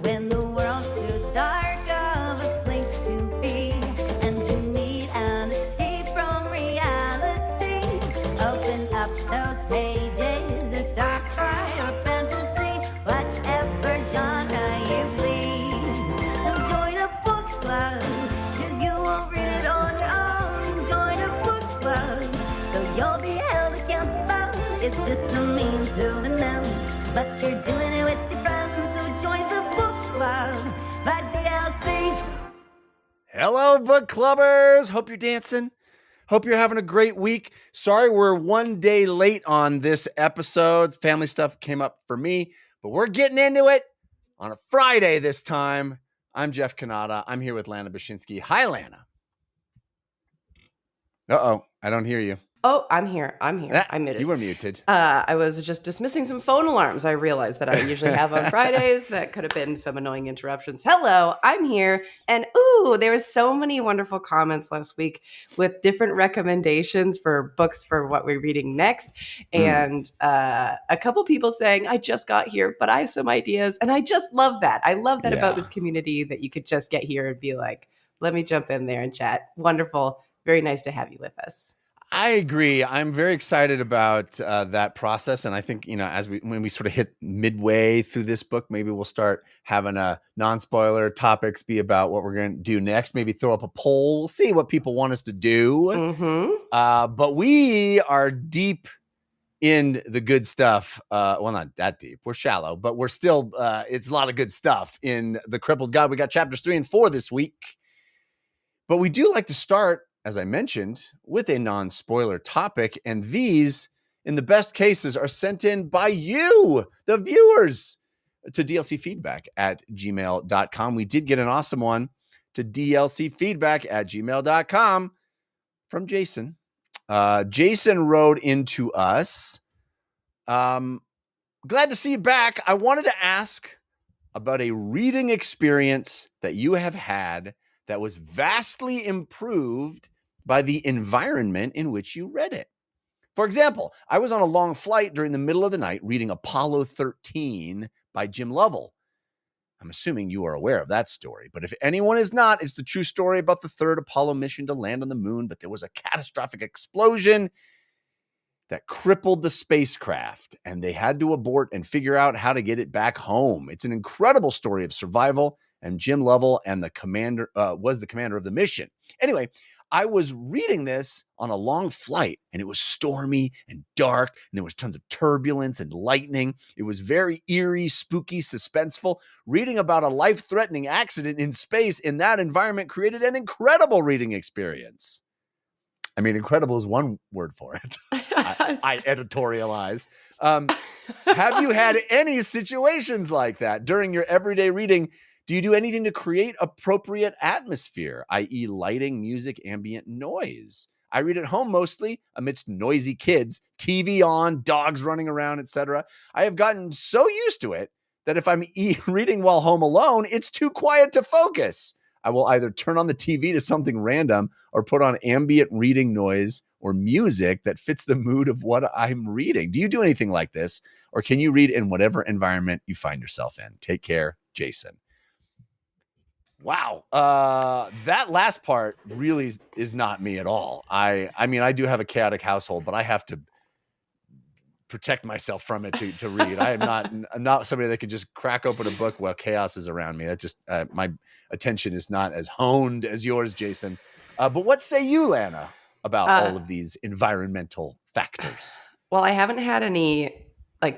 when the world's too dark of a place to be, and you need an escape from reality. Open up those pages, it's sci-fi or fantasy, whatever genre you please. And join a book club, 'cause you won't read it on your own. Join a book club, so you'll be held accountable. It's just a means to an end, but you're doing it with your friends, so join the book club by DLC. Hello, book clubbers. Hope you're dancing. Hope you're having a great week. Sorry we're one day late on this episode. Family stuff came up for me, but we're getting into it on a Friday this time. I'm Jeff Kanata. I'm here with Lana Bachynski. Hi, Lana. Uh-oh, I don't hear you. Oh, I'm here. I'm muted. You were muted. I was just dismissing some phone alarms I realized that I usually have on Fridays. That could have been some annoying interruptions. Hello, I'm here. And there were so many wonderful comments last week with different recommendations for books for what we're reading next. And a couple people saying, I just got here, but I have some ideas. And I just love that. I love that about this community, that you could just get here and be like, let me jump in there and chat. Wonderful. Very nice to have you with us. I agree. I'm very excited about that process. And I think, when we sort of hit midway through this book, maybe we'll start having a non-spoiler topics be about what we're going to do next. Maybe throw up a poll. We'll see what people want us to do. Mm-hmm. But we are deep in the good stuff. Well, not that deep. We're shallow, but we're still, it's a lot of good stuff in the Crippled God. We got chapters 3 and 4 this week. But we do like to start, as I mentioned, with a non-spoiler topic. And these, in the best cases, are sent in by you, the viewers, to dlcfeedback@gmail.com. We did get an awesome one to dlcfeedback@gmail.com from Jason. Jason wrote into us, glad to see you back. I wanted to ask about a reading experience that you have had that was vastly improved by the environment in which you read it. For example, I was on a long flight during the middle of the night reading Apollo 13 by Jim Lovell. I'm assuming you are aware of that story, but if anyone is not, it's the true story about the third Apollo mission to land on the moon, but there was a catastrophic explosion that crippled the spacecraft, and they had to abort and figure out how to get it back home. It's an incredible story of survival, and Jim Lovell and the commander was the commander of the mission. Anyway, I was reading this on a long flight, and it was stormy and dark, and there was tons of turbulence and lightning. It was very eerie, spooky, suspenseful. Reading about a life-threatening accident in space in that environment created an incredible reading experience. I mean, incredible is one word for it. I editorialize. Have you had any situations like that during your everyday reading? Do you do anything to create appropriate atmosphere, i.e. lighting, music, ambient noise? I read at home mostly amidst noisy kids, TV on, dogs running around, etc. I have gotten so used to it that if I'm reading while home alone, it's too quiet to focus. I will either turn on the TV to something random or put on ambient reading noise or music that fits the mood of what I'm reading. Do you do anything like this? Or can you read in whatever environment you find yourself in? Take care, Jason. Wow. That last part really is not me at all. I mean, I do have a chaotic household, but I have to protect myself from it to read. I'm not somebody that could just crack open a book while chaos is around me. That just, my attention is not as honed as yours, Jason. But what say you, Lana, about all of these environmental factors? Well, I haven't had any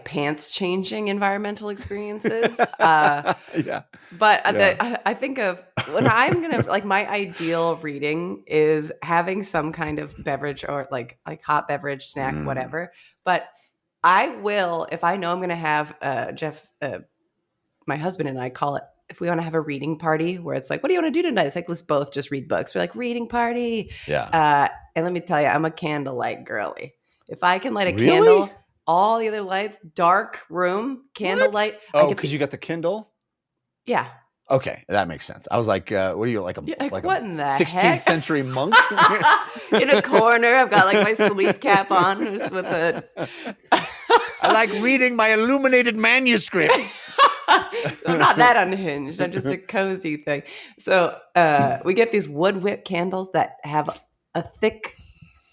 pants changing environmental experiences. Yeah. But I think of when I'm going to my ideal reading is having some kind of beverage or like hot beverage, snack, whatever. But I will, if I know I'm going to have Jeff, my husband and I call it, if we want to have a reading party where it's like, what do you want to do tonight? It's like, let's both just read books. We're like, reading party. Yeah. And let me tell you, I'm a candlelight girly. If I can light a candle, all the other lights, dark room, candlelight. Oh, because you got the Kindle? Yeah. Okay, that makes sense. I was like, what are you, like what a in the 16th heck? century monk? In a corner, I've got my sleep cap on just with a... I like reading my illuminated manuscripts. I'm not that unhinged. I'm just a cozy thing. So we get these wood wick candles that have a thick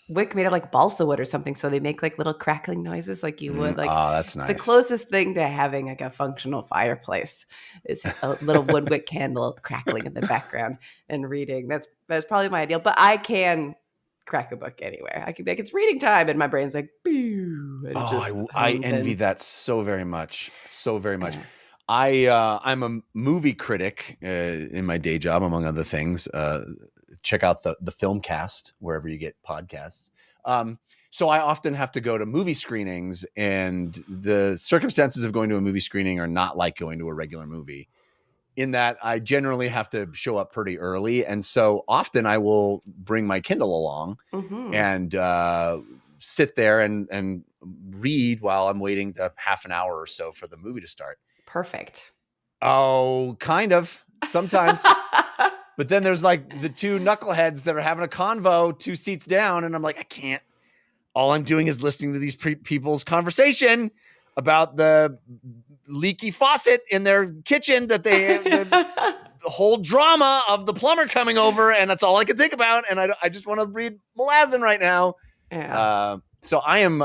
wick made of like balsa wood or something. So they make like little crackling noises like you would. Like that's nice. the closest thing to having like a functional fireplace is a little wood wick candle crackling in the background and reading. That's probably my ideal. But I can crack a book anywhere. I can be like, it's reading time, and my brain's like, boo, and I envy that so very much. I'm a movie critic in my day job, among other things. Check out the Filmcast wherever you get podcasts. So I often have to go to movie screenings, and the circumstances of going to a movie screening are not like going to a regular movie, in that I generally have to show up pretty early. And so often I will bring my Kindle along and sit there and read while I'm waiting the half an hour or so for the movie to start. Perfect. Oh, kind of. Sometimes. But then there's like the two knuckleheads that are having a convo 2 seats down. And I'm like, I can't. All I'm doing is listening to these people's conversation about the leaky faucet in their kitchen that the whole drama of the plumber coming over. And that's all I can think about. And I just want to read Malazan right now. Yeah. So I am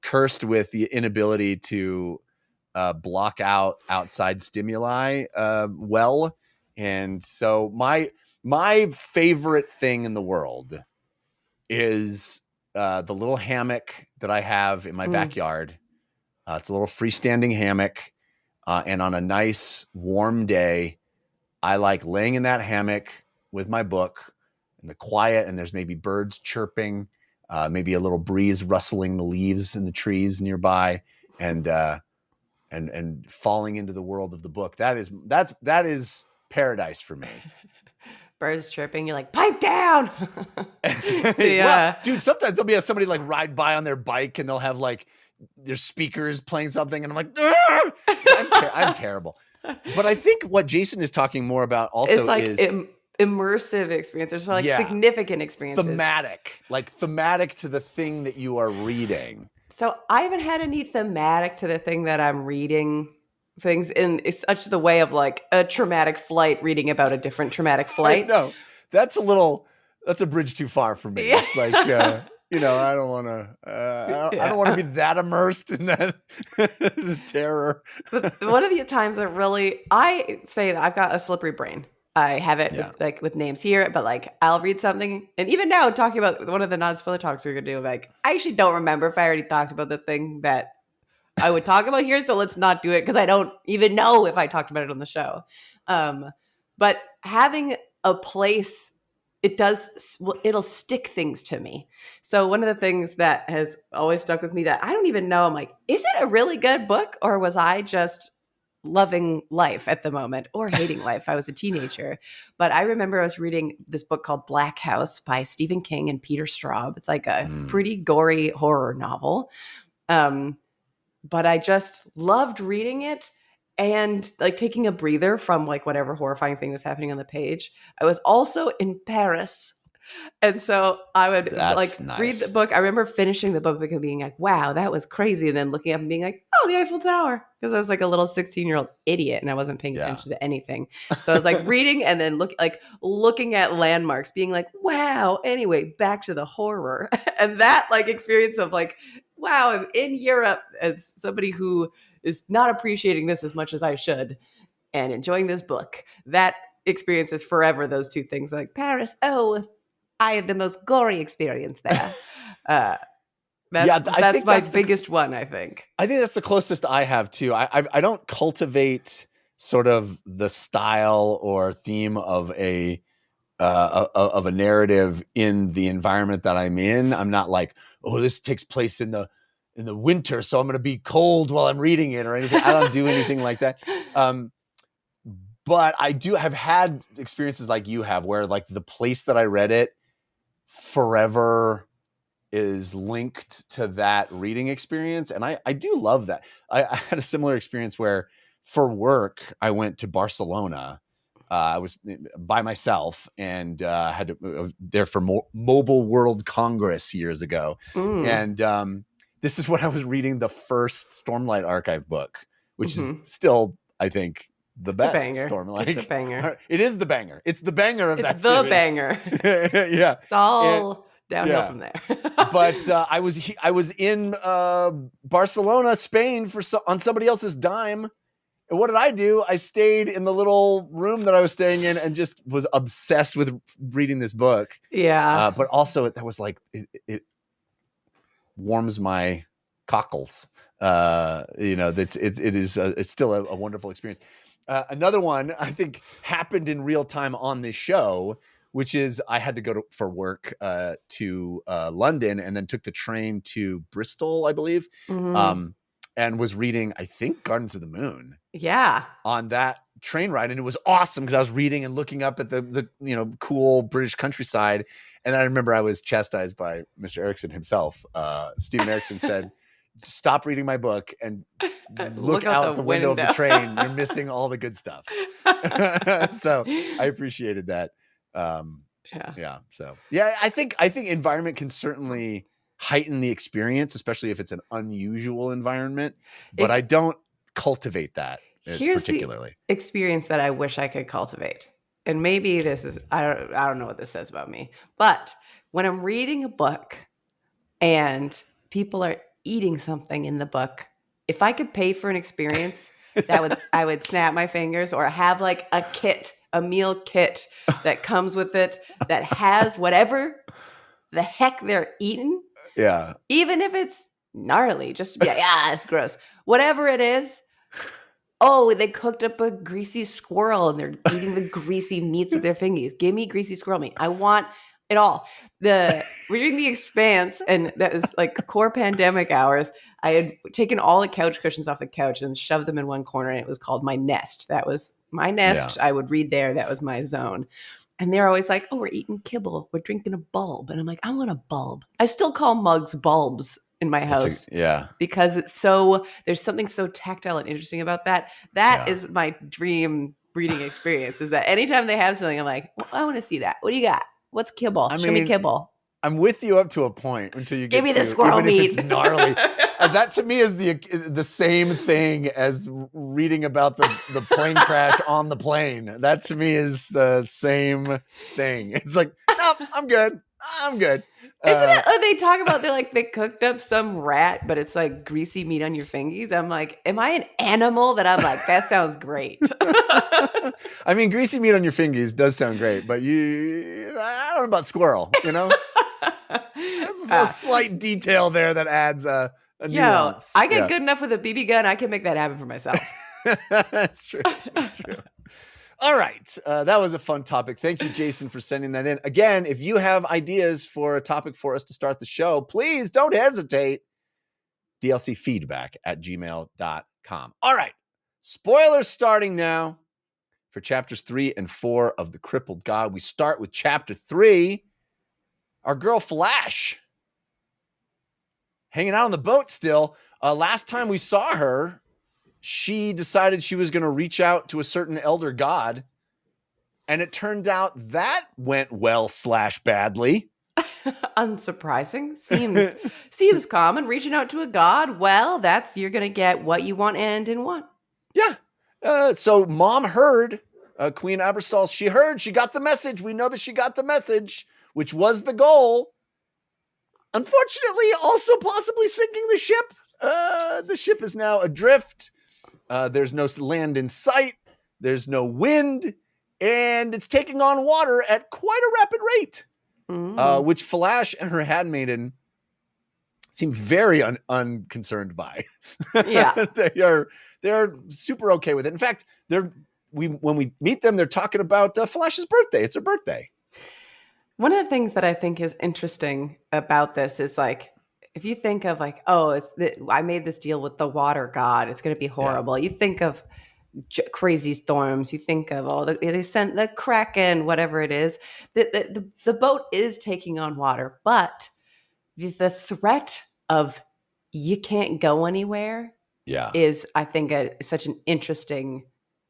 cursed with the inability to block out outside stimuli well. And so my favorite thing in the world is the little hammock that I have in my backyard. It's a little freestanding hammock. And on a nice warm day, I like laying in that hammock with my book in the quiet, and there's maybe birds chirping, maybe a little breeze rustling the leaves in the trees nearby, and falling into the world of the book. That is paradise for me. Birds chirping, you're like, pipe down. Well, dude, sometimes there'll be somebody like ride by on their bike and they'll have like their speakers playing something, and I'm like, I'm terrible. But I think what Jason is talking more about also it's like is immersive experiences, like significant experiences. Thematic to the thing that you are reading. So I haven't had any thematic to the thing that I'm reading. Things in such the way of like a traumatic flight, reading about a different traumatic flight. No, that's a bridge too far for me. Yeah. It's like, I don't want to, I don't want to be that immersed in that terror. One of the times that really, I say that I've got a slippery brain. I have it with names here, but like I'll read something, and even now talking about one of the non-spoiler talks we're gonna do, like I actually don't remember if I already talked about the thing that I would talk about here, so let's not do it because I don't even know if I talked about it on the show. But having a place, it'll stick things to me. So one of the things that has always stuck with me that I don't even know, I'm like, is it a really good book, or was I just loving life at the moment or hating life? I was a teenager, but I remember I was reading this book called Black House by Stephen King and Peter Straub. It's like a pretty gory horror novel. But I just loved reading it and like taking a breather from like whatever horrifying thing was happening on the page. I was also in Paris. And so I would nice. Read the book. I remember finishing the book and being like, wow, that was crazy. And then looking up and being like, oh, the Eiffel Tower. Because I was like a little 16-year-old idiot and I wasn't paying attention to anything. So I was like reading and then looking at landmarks, being like, wow. Anyway, back to the horror. And that like experience of like, wow, I'm in Europe as somebody who is not appreciating this as much as I should and enjoying this book. That experience is forever, those two things. Like Paris, I had the most gory experience there. That's my biggest one, I think. I think that's the closest I have too. I don't cultivate sort of the style or theme of a narrative in the environment that I'm in. I'm not like, oh, this takes place in the winter, so I'm going to be cold while I'm reading it or anything. I don't do anything like that. But I have had experiences like you have, where like the place that I read it forever is linked to that reading experience. And I do love that. I had a similar experience where for work, I went to Barcelona. I was by myself and there for Mobile World Congress years ago. And this is when I was reading the first Stormlight Archive book, which is still, I think, the It's a best banger. Storm Lake. It's a banger. It is the banger. It's the banger of It's that the series. banger. Yeah. It's all downhill from there. But I was in Barcelona, Spain on somebody else's dime. And what did I do? I stayed in the little room that I was staying in and just was obsessed with reading this book. Yeah. But also that was like, it warms my cockles. It's still a wonderful experience. Another one I think happened in real time on this show, which is I had to go for work to London and then took the train to Bristol, I believe, and was reading, I think, Gardens of the Moon. Yeah. On that train ride. And it was awesome because I was reading and looking up at the cool British countryside. And I remember I was chastised by Mr. Erikson himself. Steven Erikson said, stop reading my book and look out the window of the train. You're missing all the good stuff. So I appreciated that. So I think environment can certainly heighten the experience, especially if it's an unusual environment, but I don't cultivate that particularly. The experience that I wish I could cultivate. And maybe this is, I don't know what this says about me, but when I'm reading a book and people are eating something in the book, if I could pay for an experience, I would snap my fingers, or have like a meal kit that comes with it that has whatever the heck they're eating. Yeah. Even if it's gnarly, just to be like, it's gross. Whatever it is. Oh, they cooked up a greasy squirrel and they're eating the greasy meats with their fingers. Give me greasy squirrel meat. I want it all. Reading The Expanse, and that was like core pandemic hours. I had taken all the couch cushions off the couch and shoved them in one corner, and it was called my nest. That was my nest. Yeah. I would read there. That was my zone. And they're always like, oh, we're eating kibble. We're drinking a bulb. And I'm like, I want a bulb. I still call mugs bulbs in my house. Because there's something so tactile and interesting about that. That is my dream reading experience, is that anytime they have something, I'm like, well, I want to see that. What do you got? What's kibble? Show me kibble. I'm with you up to a point until you give me the squirrel even meat. If it's gnarly. That to me is the same thing as reading about the plane crash on the plane. That to me is the same thing. It's like, nope, I'm good. Isn't it? They talk about they cooked up some rat, but it's like greasy meat on your fingies. I'm like, am I an animal that I'm like, that sounds great? I mean, greasy meat on your fingies does sound great, but I don't know about squirrel, There's a slight detail there that adds a nuance. I get good enough with a BB gun. I can make that happen for myself. That's true. All right. That was a fun topic. Thank you, Jason, for sending that in. Again, if you have ideas for a topic for us to start the show, please don't hesitate. dlcfeedback@gmail.com. All right. Spoilers starting now for chapters 3 and 4 of The Crippled God. We start with chapter 3. Our girl Flash hanging out on the boat still. Last time we saw her, she decided she was going to reach out to a certain elder god. And it turned out that went well/badly. Unsurprising. Seems common. Reaching out to a god. Well, you're going to get what you want and didn't want. Yeah. So mom heard, Queen Aberstall, she got the message. We know that she got the message, which was the goal. Unfortunately, also possibly sinking the ship. The ship is now adrift. There's no land in sight. There's no wind. And it's taking on water at quite a rapid rate, which Flash and her handmaiden seem very unconcerned by. Yeah. They're super okay with it. In fact, when we meet them, they're talking about Flash's birthday. It's her birthday. One of the things that I think is interesting about this is if you think of I made this deal with the water god, it's going to be horrible. Yeah. You think of crazy storms. You think of they sent the Kraken, whatever it is. The boat is taking on water, but the threat of you can't go anywhere is, I think, such an interesting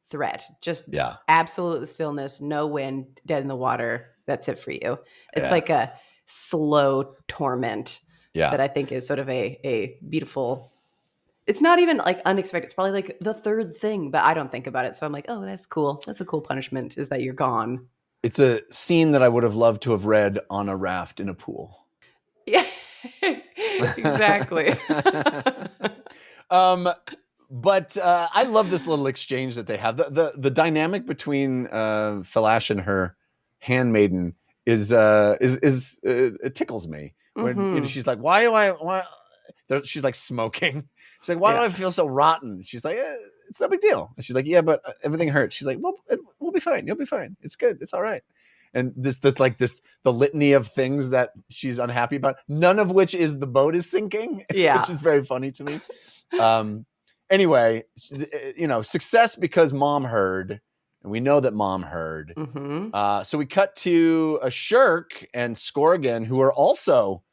threat. Just absolute stillness, no wind, dead in the water. That's it for you. It's like a slow torment that I think is sort of a beautiful It's not even like unexpected. It's probably like the third thing, but I don't think about it. So I'm like, oh, that's cool. That's a cool punishment, is that you're gone. It's a scene that I would have loved to have read on a raft in a pool. Yeah, exactly. But I love this little exchange that they have. The dynamic between Falash and her handmaiden is it tickles me when she's like, why she's like smoking. She's like, why do I feel so rotten? She's like, it's no big deal. And she's like, yeah, but everything hurts. She's like, well, we'll be fine. You'll be fine. It's good. It's all right. And the litany of things that she's unhappy about, none of which is the boat is sinking, which is very funny to me. Anyway, success because mom heard, and we know that mom heard. So we cut to a Shirk and Scorrigan, who are also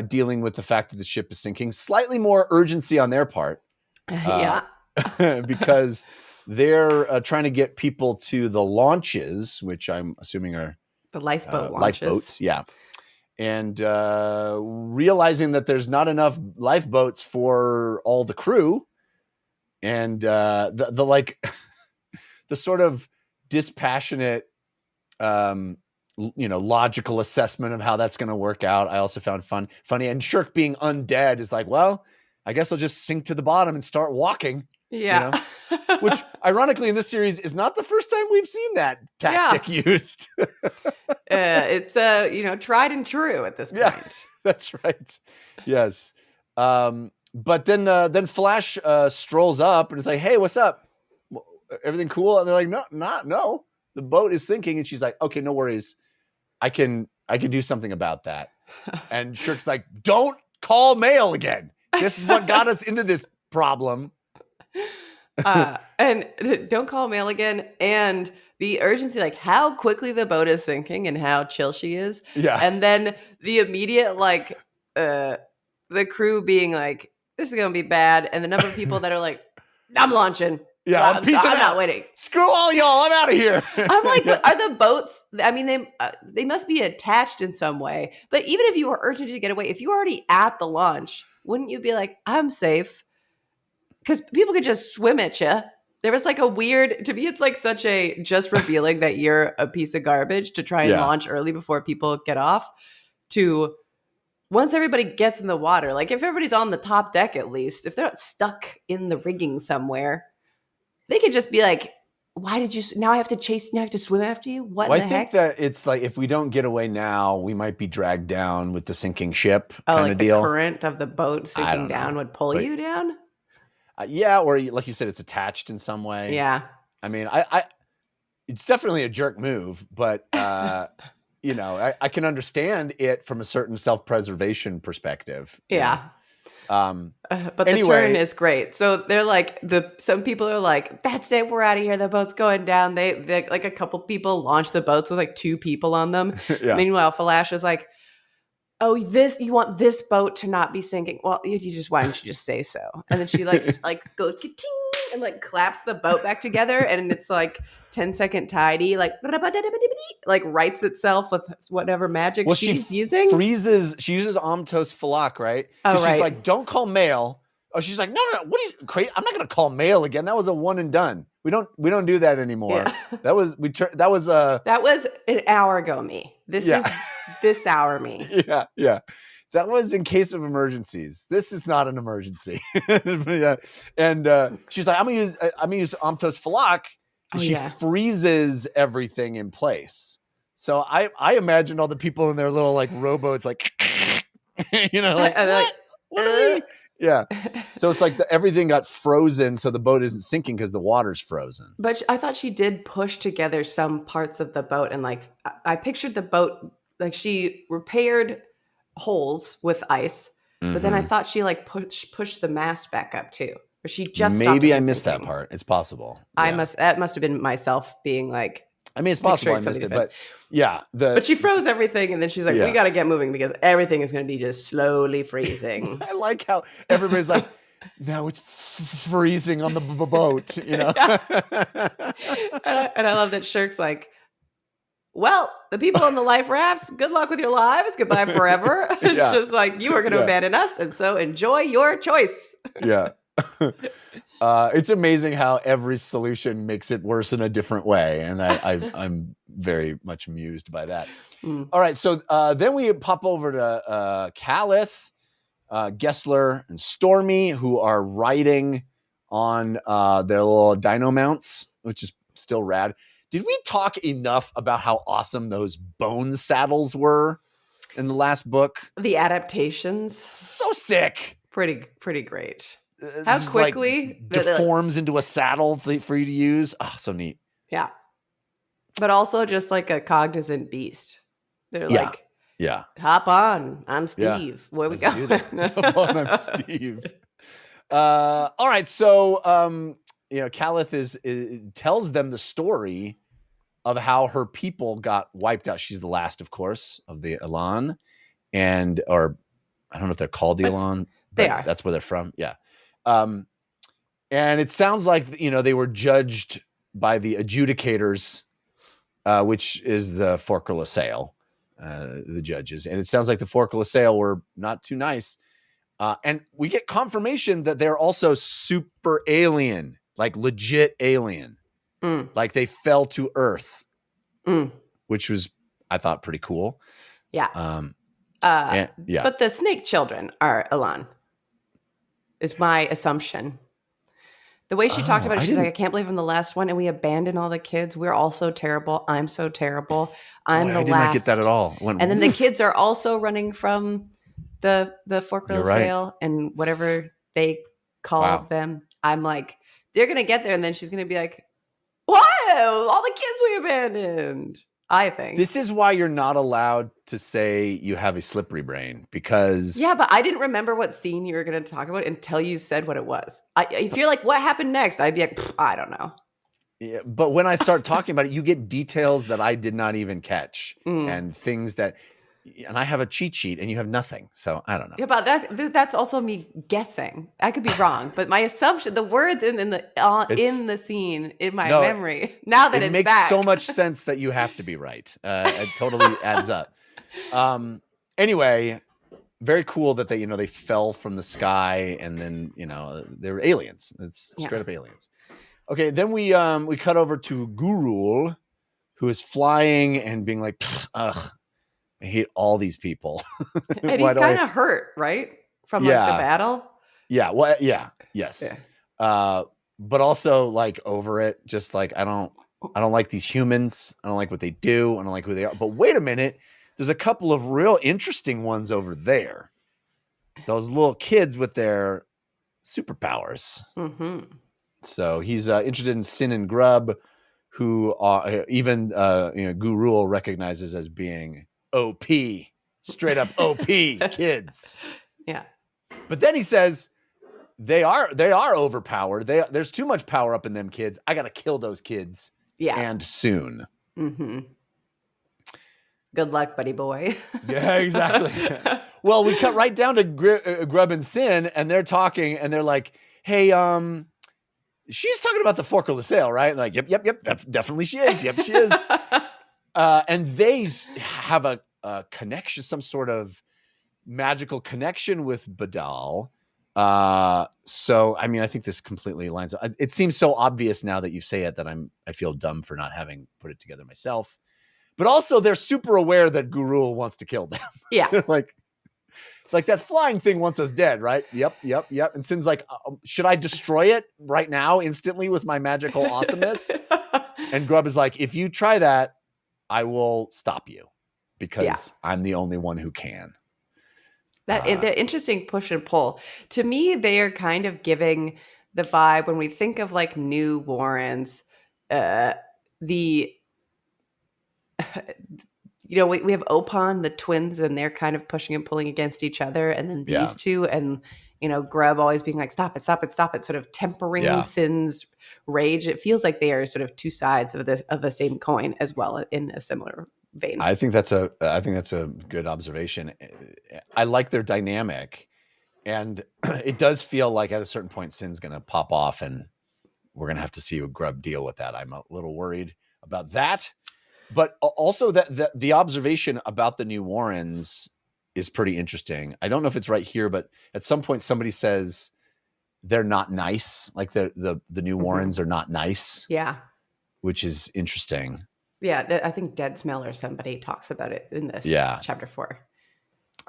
dealing with the fact that the ship is sinking. Slightly more urgency on their part. Because they're trying to get people to the launches, which I'm assuming are the lifeboat launches. Lifeboats, yeah. And realizing that there's not enough lifeboats for all the crew, and the sort of dispassionate, logical assessment of how that's going to work out, I also found funny. And Shirk being undead is like, well, I guess I'll just sink to the bottom and start walking. Yeah. Which ironically in this series is not the first time we've seen that tactic used. It's tried and true at this point. Yeah, that's right. Yes. But then Flash strolls up and is like, hey, what's up? Everything cool? And they're like, no. The boat is sinking. And she's like, okay, no worries. I can do something about that. And Shirk's like, don't call mail again. This is what got us into this problem. And don't call mail again. And the urgency, like how quickly the boat is sinking and how chill she is. Yeah. And then the immediate, the crew being like, this is going to be bad. And the number of people that are like, I'm launching. Yeah. I'm not waiting. Screw all y'all. I'm out of here. I'm like, are the boats? I mean, they must be attached in some way. But even if you were urgent to get away, if you were already at the launch, wouldn't you be like, I'm safe? Because people could just swim at you. There was to weird, to me, it's such a just revealing that you're a piece of garbage to try and launch early before people get off, to once everybody gets in the water, if everybody's on the top deck at least, if they're not stuck in the rigging somewhere, they could just be like, why did you, now I have to swim after you? What in the heck? I think that it's if we don't get away now, we might be dragged down with the sinking ship kind of deal. The current of the boat sinking down would pull you down? Yeah, or like you said, it's attached in some way. Yeah. I mean, it's definitely a jerk move, but I can understand it from a certain self-preservation perspective. Yeah. But the anyway, turn is great. So they're some people are like, that's it, we're out of here. The boat's going down. They a couple people launch the boats with 2 people on them. Yeah. Meanwhile, Falash is like, oh, you want this boat to not be sinking? Well, why don't you just say so? And then she goes ka-ting, and claps the boat back together, and it's 10-second tidy, writes itself with whatever magic she's using. She uses Amtos Falak, right? Oh, she's right. like, don't call mail. Oh, she's like, no, what are you crazy? I'm not going to call mail again. That was a one and done. We don't do that anymore. Yeah. That was an hour ago me. This is this hour me. Yeah. That was in case of emergencies. This is not an emergency. Yeah. And she's like, I'm gonna use Amtos Falak. And she freezes everything in place. So I imagined all the people in their little rowboats what are we? Yeah. So it's everything got frozen, so the boat isn't sinking because the water's frozen. But I thought she did push together some parts of the boat, and I pictured the boat she repaired holes with ice, but then I thought she pushed the mast back up too, or she just maybe I missed that part. It's possible. Yeah. That must have been myself being I mean, it's possible I missed it, but yeah. But she froze everything, and then she's like, we got to get moving because everything is going to be just slowly freezing. I like how everybody's like, no, it's freezing on the boat, And I love that Shirk's like, well, the people on the life rafts, good luck with your lives. Goodbye forever. It's just you are going to abandon us, and so enjoy your choice. Yeah. It's amazing how every solution makes it worse in a different way. And I'm very much amused by that. All right. So then we pop over to Caliph, Gessler, and Stormy, who are riding on their little dino mounts, which is still rad. Did we talk enough about how awesome those bone saddles were in the last book? The adaptations. So sick. Pretty great. How Just, quickly like, deforms into a saddle for you to use. Oh, so neat. Yeah. But also just like a cognizant beast. They're like, yeah, hop on. I'm Steve. Yeah. Where we go? Hop on, I'm Steve. All right. So, Caliph tells them the story of how her people got wiped out. She's the last, of course, of the Elan. Or I don't know if they're called the Elan. They are. That's where they're from. Yeah. And it sounds like, they were judged by the adjudicators, which is the Forker Lasalle, the judges. And it sounds like the Forker Lasalle were not too nice. And we get confirmation that they're also super alien, like legit alien. Like they fell to Earth, which was, I thought, pretty cool. Yeah. Yeah. But the snake children are Elan, is my assumption. The way she talked about it, she's like, I can't believe I'm the last one, and we abandoned all the kids. We're all so terrible. I'm so terrible. I'm the last. I did not get that at all. And then the kids are also running from the Forklift sale and whatever they call them. I'm like, they're going to get there, and then she's going to be like, whoa, all the kids we abandoned. I think this is why you're not allowed to say you have a slippery brain, because but I didn't remember what scene you were going to talk about until you said what it was. If you're like, what happened next? I'd be like, I don't know. Yeah, but when I start talking about it, you get details that I did not even catch and things that, and I have a cheat sheet and you have nothing. So I don't know. Yeah, but that's also me guessing. I could be wrong, but my assumption, the words in the scene in my memory, now that it makes so much sense that you have to be right. It totally adds up. Anyway, very cool that they fell from the sky and then they were aliens. It's straight up aliens. Okay, then we cut over to Gurul, who is flying and being like, ugh, I hate all these people. And he's kind of hurt, right? From the battle. Yeah. Well, yeah. Yes. Yeah. But also like over it, just like, I don't like these humans. I don't like what they do. I don't like who they are. But wait a minute. There's a couple of real interesting ones over there. Those little kids with their superpowers. Mm-hmm. So he's interested in Sin and Grub, who are even Gurul recognizes as being OP, straight up OP kids. Yeah. But then he says they are overpowered. There's too much power up in them kids. I got to kill those kids. Yeah. And soon. Mm-hmm. Good luck, buddy boy. Yeah, exactly. Well, we cut right down to Grub and Sin, and they're talking, and they're like, hey, she's talking about the Forker Lasalle, right? And like, yep, definitely she is. Yep, she is. And they have a connection, some sort of magical connection with Badal. So, I mean, I think this completely lines up. It seems so obvious now that you say it that I feel dumb for not having put it together myself. But also, they're super aware that Gurul wants to kill them. Yeah. like that flying thing wants us dead, right? Yep. And Sin's like, should I destroy it right now instantly with my magical awesomeness? And Grub is like, if you try that, I will stop you because I'm the only one who can. The interesting push and pull. To me, they are kind of giving the vibe when we think of like new Warrens, we have Opon, the twins, and they're kind of pushing and pulling against each other. And then these two, and, Grub always being like, stop it, sort of tempering Sin's rage. It feels like they are sort of two sides of the same coin as well in a similar vein. I think that's a good observation. I like their dynamic. And it does feel like at a certain point, Sin's going to pop off and we're going to have to see Grub deal with that. I'm a little worried about that. But also that the observation about the new Warrens is pretty interesting. I don't know if it's right here, but at some point somebody says they're not nice. Like the new Warrens are not nice. Yeah. Which is interesting. Yeah. I think Dead Smell or somebody talks about it in this. Yeah. Chapter 4.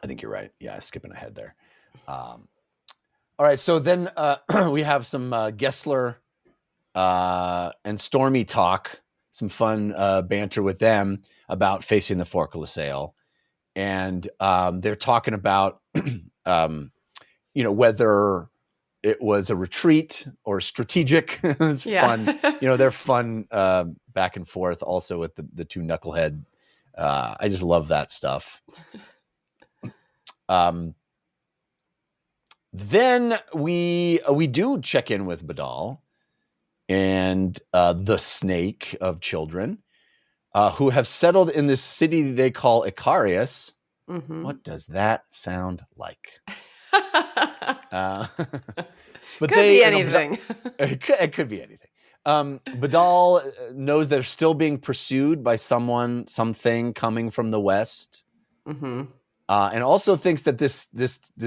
I think you're right. Yeah. Skipping ahead there. All right. So then we have some Gessler and Stormy talk, some fun banter with them about facing the Fork of Lasalle. And they're talking about, whether it was a retreat or strategic. It's fun. They're fun back and forth also with the two knucklehead. I just love that stuff. Then we do check in with Badal and the snake of children who have settled in this city they call Icarius. Mm-hmm. What does that sound like? But could be anything. It could be anything. Badal knows they're still being pursued by something coming from the west, and also thinks that this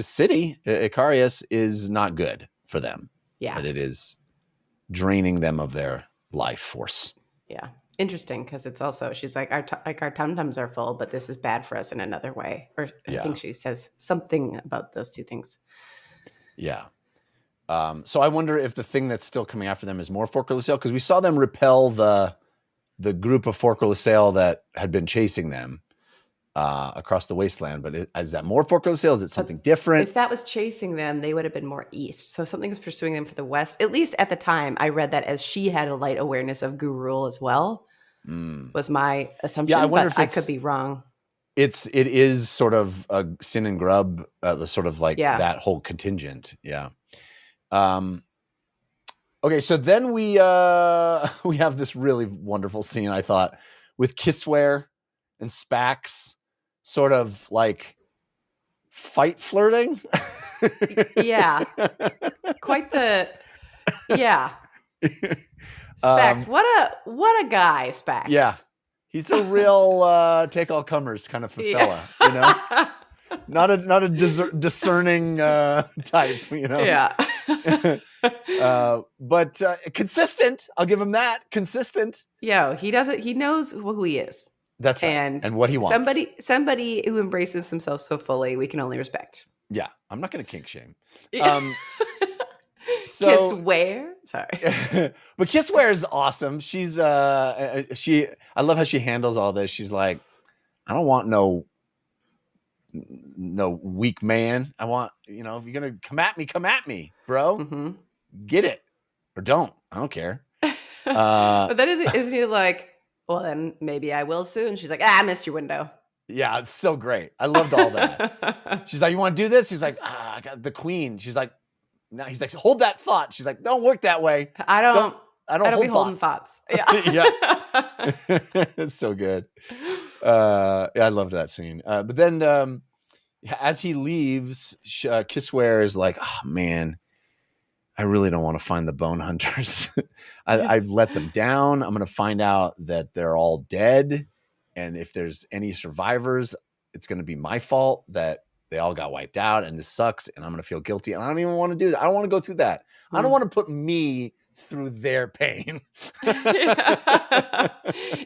city, Icarius, is not good for them. Yeah, that it is draining them of their life force. Yeah. Interesting, because it's also, she's like, our tum-tums are full, but this is bad for us in another way. Or I think she says something about those two things. Yeah. So I wonder if the thing that's still coming after them is more Fork of Lasalle, because we saw them repel the group of Fork of Lasalle that had been chasing them across the wasteland. But is that more Fork of Lasalle? Is it something different? If that was chasing them, they would have been more east. So something was pursuing them for the west. At least at the time, I read that as she had a light awareness of Gurul as well. Was my assumption. Yeah, I wonder if I could be wrong. It is sort of a Sin and Grub, the sort of like that whole contingent. Yeah. Okay, so then we have this really wonderful scene, I thought, with Kissware and Spax sort of like fight flirting. Yeah. Quite the Spax, what a guy, Spax. Yeah. He's a real take all comers kind of fella, Not a discerning type, Yeah. But consistent. I'll give him that. Consistent. Yeah, he does it. He knows who he is. That's right. And what he wants. Somebody who embraces themselves so fully, we can only respect. Yeah, I'm not going to kink shame. Kissware. Sorry. But Kissware is awesome. She's I love how she handles all this. She's like, I don't want no weak man. I want, if you're going to come at me, bro. Mm-hmm. Get it or don't. I don't care. But then isn't he like, well, then maybe I will soon. She's like, I missed your window. Yeah, it's so great. I loved all that. She's like, you want to do this? He's like, I got the queen. She's like, no. He's like, hold that thought. She's like, don't work that way. I don't be holding thoughts. Yeah. Yeah. It's so good. Yeah, I loved that scene. But then as he leaves, Kissware is like, oh man, I really don't want to find the bone hunters. I let them down. I'm going to find out that they're all dead. And if there's any survivors, it's going to be my fault that they all got wiped out and this sucks. And I'm going to feel guilty. And I don't even want to do that. I don't want to go through that. I don't want to put me through their pain.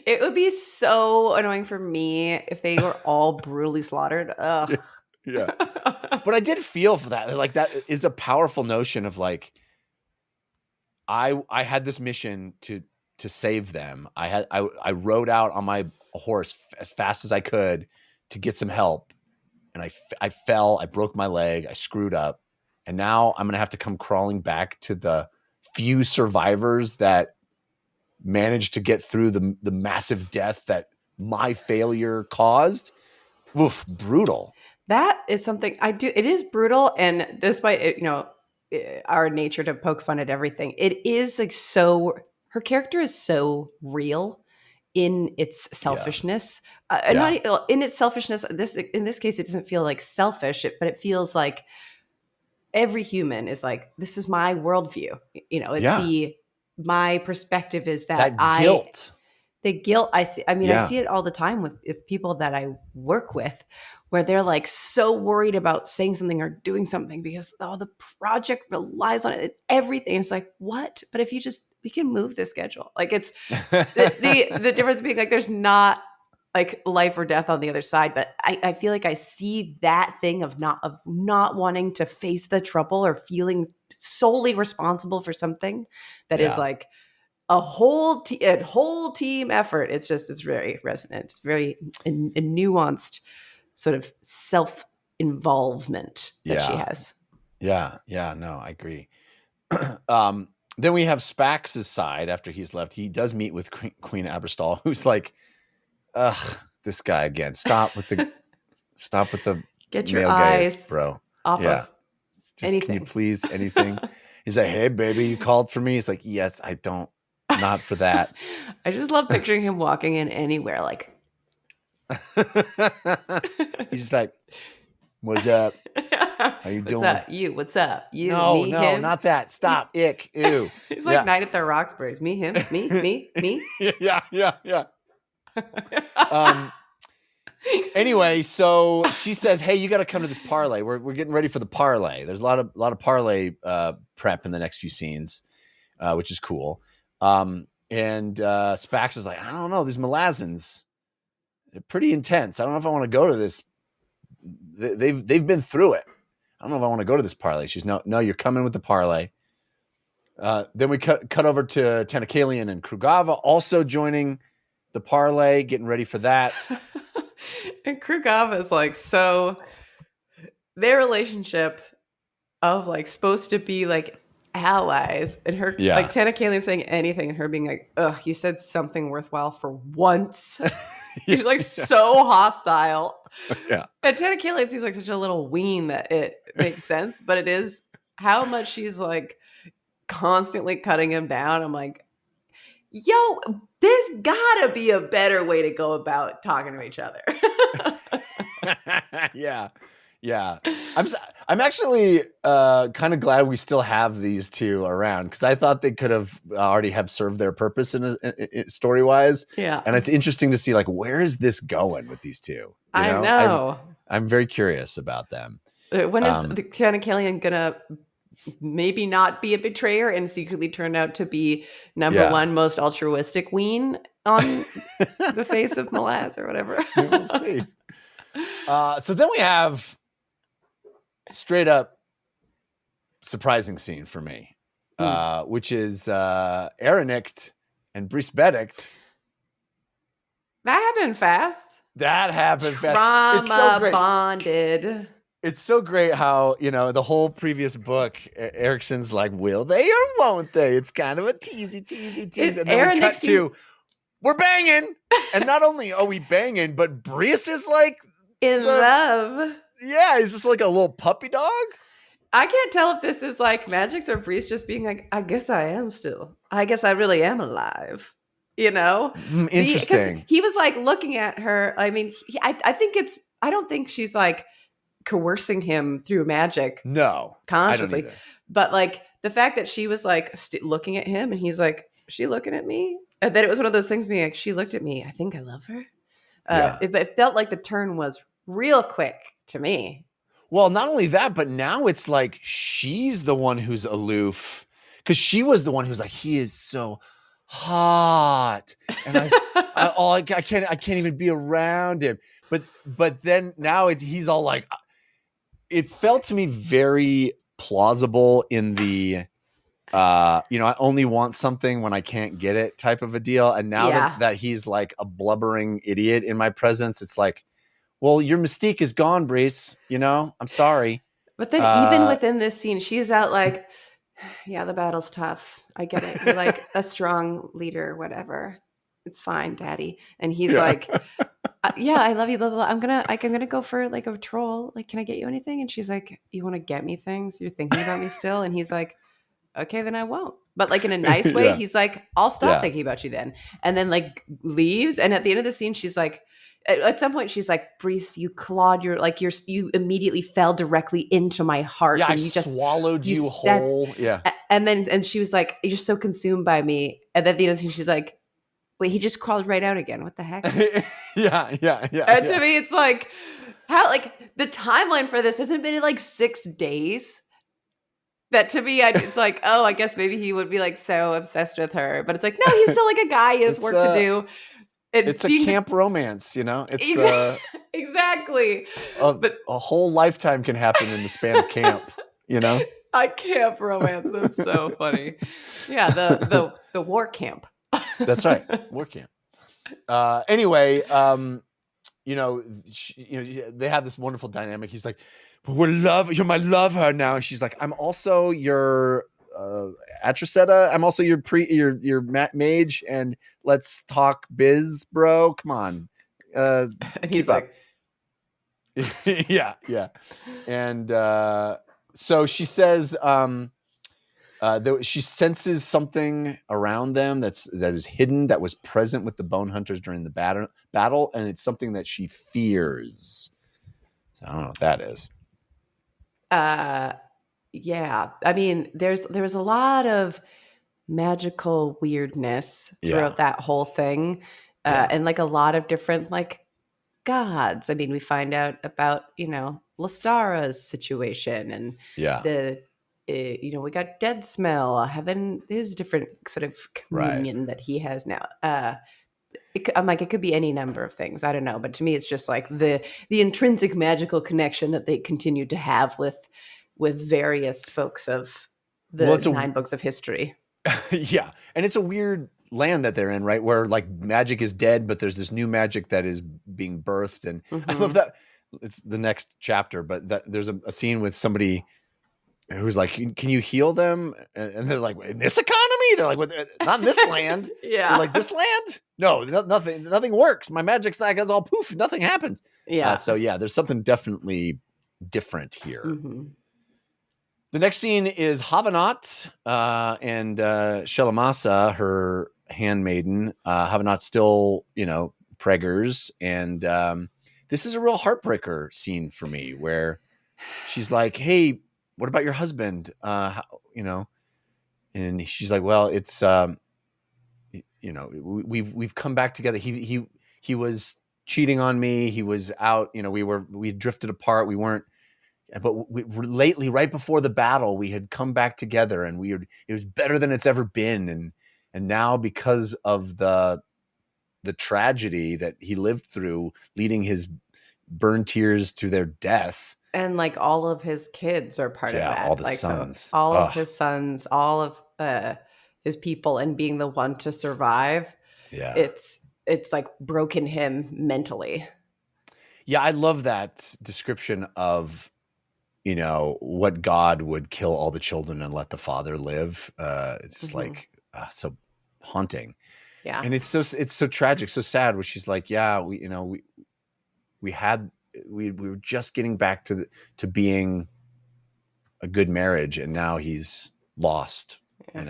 It would be so annoying for me if they were all brutally slaughtered. Ugh. Yeah. But I did feel for that. Like that is a powerful notion of like, I had this mission to save them. I rode out on my horse as fast as I could to get some help. And I fell, I broke my leg, I screwed up. And now I'm going to have to come crawling back to the few survivors that managed to get through the massive death that my failure caused. Oof, brutal. That is something I do. It is brutal. And despite it, our nature to poke fun at everything, it is like her character is so real in its selfishness. Not in its selfishness. In this case, it doesn't feel like selfish, but it feels like every human is like, this is my worldview. It's my perspective is that guilt. The guilt I see. I mean, I see it all the time with people that I work with, where they're like so worried about saying something or doing something because the project relies on it and everything. It's like, what? But if we can move the schedule. Like it's the difference being like there's not like life or death on the other side, but I feel like I see that thing of not wanting to face the trouble or feeling solely responsible for something that is like a whole team effort. It's very resonant. It's very a nuanced sort of self-involvement that she has. Yeah. No, I agree. Then we have Spax's side after he's left. He does meet with Queen Aberstall, who's like, ugh, this guy again. Stop with the get your male eyes gaze, bro. off of anything. Can you please anything? He's like, hey, baby, you called for me? He's like, yes, I don't. Not for that. I just love picturing him walking in anywhere like. He's just like, what's up? How you doing? What's up? You, no, me, no, him? Not that. Stop. Ick. Ew. He's like Night at the Roxbury's. Me, him, me. Yeah. Anyway, so she says, hey, you got to come to this parlay. We're getting ready for the parlay. There's a lot of parlay prep in the next few scenes, which is cool. And Spax is like, I don't know, these Malazans, they're pretty intense. I don't know if I want to go to this. They've been through it. I don't know if I want to go to this parlay. She's no, you're coming with the parlay. Then we cut over to Tentacalion and Krugava also joining the parlay, getting ready for that. And Krugava is like, so their relationship of like supposed to be like allies, and her like Tentacalion saying anything and her being like, ugh, you said something worthwhile for once. He's like so hostile. Yeah. And Tentacalion seems like such a little ween that it makes sense, but it is how much she's like constantly cutting him down. I'm like, yo, there's gotta be a better way to go about talking to each other. Yeah. I'm actually kind of glad we still have these two around, because I thought they could have already have served their purpose in story wise. Yeah, and it's interesting to see like where is this going with these two. I know. I'm very curious about them. When is the Tentacalion gonna maybe not be a betrayer and secretly turn out to be number one most altruistic ween on the face of Malaz or whatever? We'll see. So then we have straight up surprising scene for me, which is Erinict and Brice Bedict. That happened fast. Trauma it's so great. Bonded. It's so great how, the whole previous book, Erikson's like, will they or won't they? It's kind of a tease. And then we cut to, we're banging. And not only are we banging, but Brice is like in love. Yeah, he's just like a little puppy dog. I can't tell if this is like Magix or Brice just being like, I guess I am still. I guess I really am alive. Interesting. He was like looking at her. I mean, I don't think she's like coercing him through magic. No, consciously. I don't either. But like the fact that she was like looking at him and he's like, she looking at me? And then it was one of those things being like, she looked at me. I think I love her. It felt like the turn was real quick to me. Well, not only that, but now it's like she's the one who's aloof, because she was the one who's like, he is so hot, and I can't even be around him. But then now he's all like, it felt to me very plausible in the I only want something when I can't get it type of a deal. And now that he's like a blubbering idiot in my presence, it's like, well, your mystique is gone, Brice. I'm sorry. But then even within this scene, she's out like, yeah, the battle's tough. I get it. You're like a strong leader, whatever. It's fine, Daddy. And he's like, yeah, I love you, blah, blah, blah. I'm gonna go for like a troll. Like, can I get you anything? And she's like, you want to get me things? You're thinking about me still? And he's like, okay, then I won't. But like in a nice way, he's like, I'll stop thinking about you then. And then like leaves. And at the end of the scene, she's like, at some point, she's like, Brice, you clawed you immediately fell directly into my heart. Yeah, and I swallowed you whole. Yeah. And she was like, you're so consumed by me. And then at the end of the scene, she's like, wait, he just crawled right out again. What the heck? Yeah. And to me, it's like, How, like, the timeline for this hasn't been in like 6 days. That to me, it's like, oh, I guess maybe he would be like so obsessed with her, but it's like, no, he's still like a guy. He has work to do. And It's a camp romance, you know. It's exactly. a whole lifetime can happen in the span of camp, you know. I camp romance. That's so funny. Yeah, the war camp. That's right, war camp. Anyway, they have this wonderful dynamic. He's like, you're my lover now. And she's like, I'm also your Atraceta. I'm also your mage, and let's talk biz, bro. Come on. And he's like, yeah. And so she says, she senses something around them that is hidden, that was present with the bone hunters during the battle, and it's something that she fears. So I don't know what that is. Yeah. I mean, there was a lot of magical weirdness throughout that whole thing, and like a lot of different like gods. I mean, we find out about Lestara's situation, and we got Dead Smell having his different sort of communion that he has now. I'm like, it could be any number of things. I don't know, but to me, it's just like the intrinsic magical connection that they continue to have with various folks of the 9 books of history. Yeah, and it's a weird land that they're in, right? Where like magic is dead, but there's this new magic that is being birthed, and I love that. It's the next chapter, but there's a scene with somebody who's like, can you heal them? And they're like, in this economy? They're like, not in this land. Yeah. They're like, this land? No, nothing works. My magic's like, it's all poof. Nothing happens. Yeah. So yeah, there's something definitely different here. The next scene is Havanat and Shelamasa, her handmaiden. Havanat still, preggers. And this is a real heartbreaker scene for me, where she's like, hey, what about your husband? And she's like, well, it's, we've come back together. He was cheating on me. He was out, we drifted apart. We weren't, but lately, right before the battle, we had come back together, and it was better than it's ever been. And now, because of the tragedy that he lived through, leading his burned tears to their death. And like all of his kids are part of that. All the like, sons. So all of his sons, all of his people, and being the one to survive. Yeah. It's like broken him mentally. Yeah, I love that description of, what God would kill all the children and let the father live. It's just like so haunting. Yeah. And it's so tragic, so sad, where she's like, yeah, we were just getting back to being a good marriage, and now he's lost, But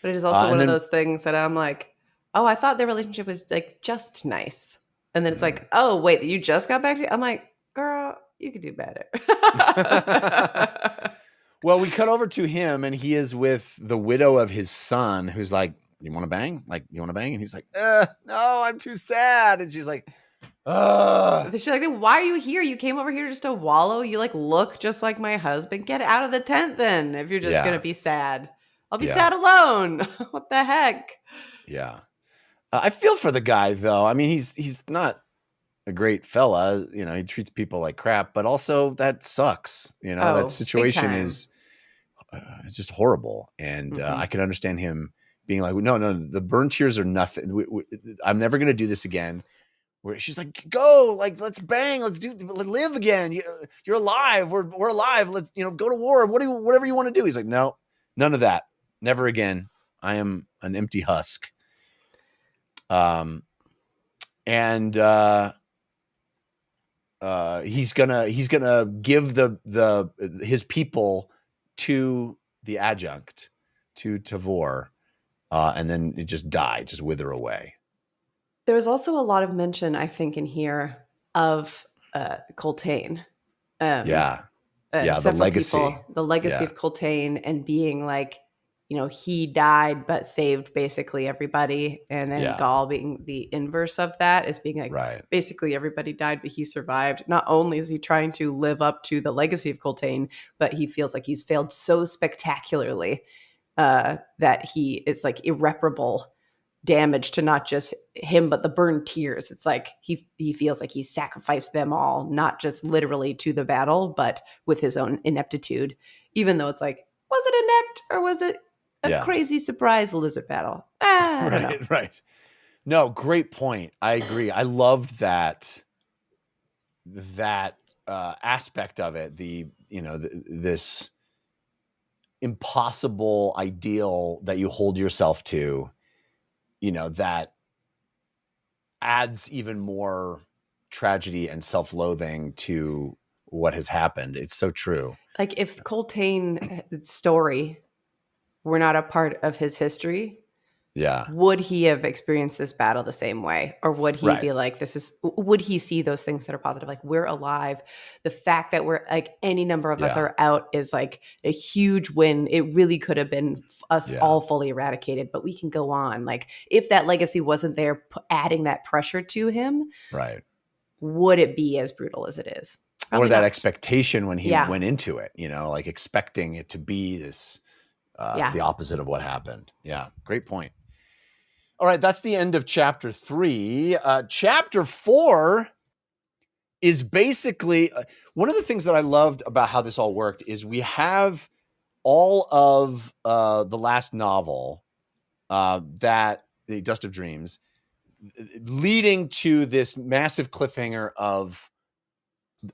it is also one of those things that I'm like, oh, I thought their relationship was like just nice. And then it's like, oh, wait, you just got back to I'm like, girl, you could do better. Well, we cut over to him, and he is with the widow of his son, who's like, you want to bang? Like, you want to bang? And he's like, no, I'm too sad. And she's like, She's like, why are you here? You came over here just to wallow? You like look just like my husband. Get out of the tent then, if you're just going to be sad. I'll be sad alone. What the heck? Yeah. I feel for the guy, though. I mean, he's not a great fella. He treats people like crap, but also that sucks. That situation is just horrible. And I can understand him being like, no, the burn tears are nothing. I'm never going to do this again. Where she's like, go, like, let's bang, let's live again. You're alive. We're alive. Let's, go to war. Whatever you want to do. He's like, no, none of that. Never again. I am an empty husk. And he's gonna give his people to the adjunct, to Tavor, and then it just wither away. There's also a lot of mention, I think, in here of Coltane. The legacy. The legacy of Coltane, and being like, he died but saved basically everybody. And then Yeah. Gaul being the inverse of that, is being like, Right. basically everybody died, but he survived. Not only is he trying to live up to the legacy of Coltaine, but he feels like he's failed so spectacularly that he is like irreparable damage to not just him, but the burned tears. It's like he feels like he sacrificed them all, not just literally to the battle, but with his own ineptitude. Even though it's like, was it inept or was it a crazy surprise lizard battle? I don't know. Right. No, great point. I agree. I loved that aspect of it. This impossible ideal that you hold yourself to, that adds even more tragedy and self-loathing to what has happened. It's so true. Like if Coltaine's story were not a part of his history, would he have experienced this battle the same way? Or would he be like, would he see those things that are positive? Like, we're alive. The fact that we're like, any number of us are out is like a huge win. It really could have been us all fully eradicated, but we can go on. Like, if that legacy wasn't there, adding that pressure to him, would it be as brutal as it is? Probably or that not. Expectation when he went into it, like expecting it to be this, the opposite of what happened. Yeah. Great point. All right, that's the end of chapter 3. Chapter 4 is basically one of the things that I loved about how this all worked is we have all of the last novel, that the Dust of Dreams, leading to this massive cliffhanger of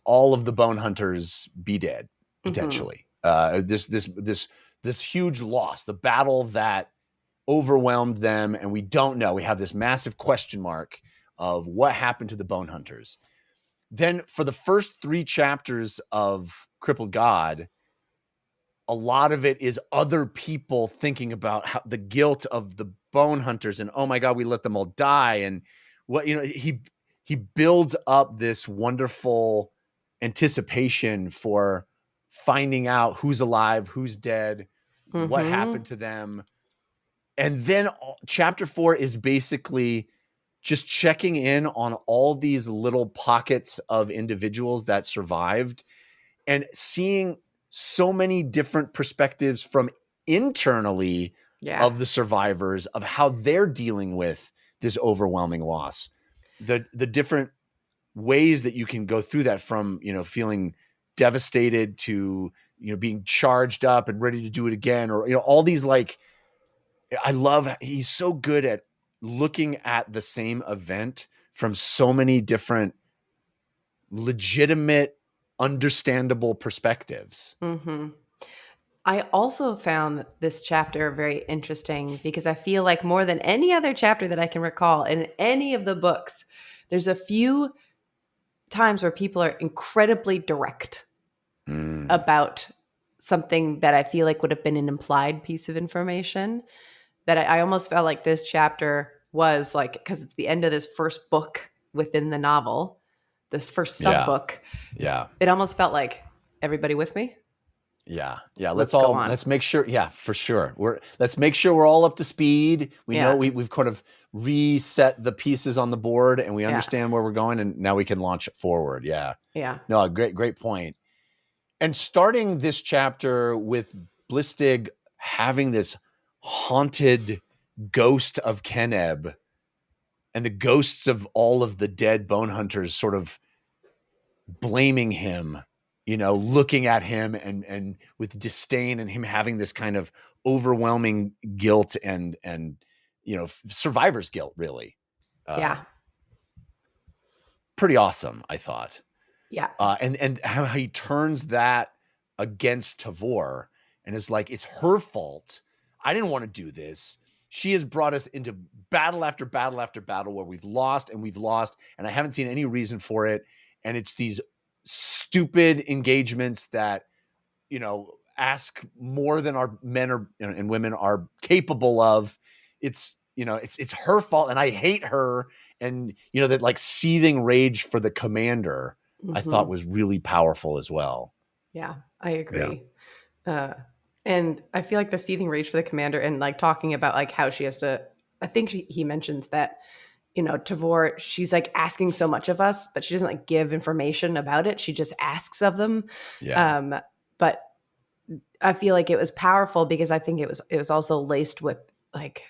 all of the bone hunters be dead potentially. This huge loss, the battle that overwhelmed them, and we don't know. We have this massive question mark of what happened to the bone hunters. Then for the first 3 chapters of Crippled God, a lot of it is other people thinking about how the guilt of the bone hunters and, oh my God, we let them all die. And what, he builds up this wonderful anticipation for finding out who's alive, who's dead, what happened to them. And then chapter 4 is basically just checking in on all these little pockets of individuals that survived and seeing so many different perspectives from internally of the survivors of how they're dealing with this overwhelming loss. The different ways that you can go through that, from, feeling devastated to, being charged up and ready to do it again, or, all these, like, I love, he's so good at looking at the same event from so many different legitimate, understandable perspectives. I also found this chapter very interesting because I feel like more than any other chapter that I can recall in any of the books, there's a few times where people are incredibly direct about something that I feel like would have been an implied piece of information. That I almost felt like this chapter was like, because it's the end of this first book within the novel, this first sub book. It almost felt like, everybody with me? Let's make sure. Yeah, for sure. Let's make sure we're all up to speed. We know we've kind of reset the pieces on the board and we understand where we're going, and now we can launch it forward. No, great point. And starting this chapter with Blistig having this haunted ghost of Keneb and the ghosts of all of the dead bone hunters sort of blaming him, looking at him and with disdain, and him having this kind of overwhelming guilt and survivor's guilt, really. Pretty awesome, I thought. And how he turns that against Tavor and is like, it's her fault. I didn't want to do this. She has brought us into battle after battle after battle where we've lost, and I haven't seen any reason for it. And it's these stupid engagements that, ask more than our men and women are capable of. It's her fault, and I hate her. And, that like seething rage for the commander, I thought was really powerful as well. Yeah, I agree. And I feel like the seething rage for the commander and like talking about like how she has to, I think he mentions that, Tavor, she's like asking so much of us, but she doesn't like give information about it. She just asks of them. Yeah. But I feel like it was powerful because I think it was also laced with like,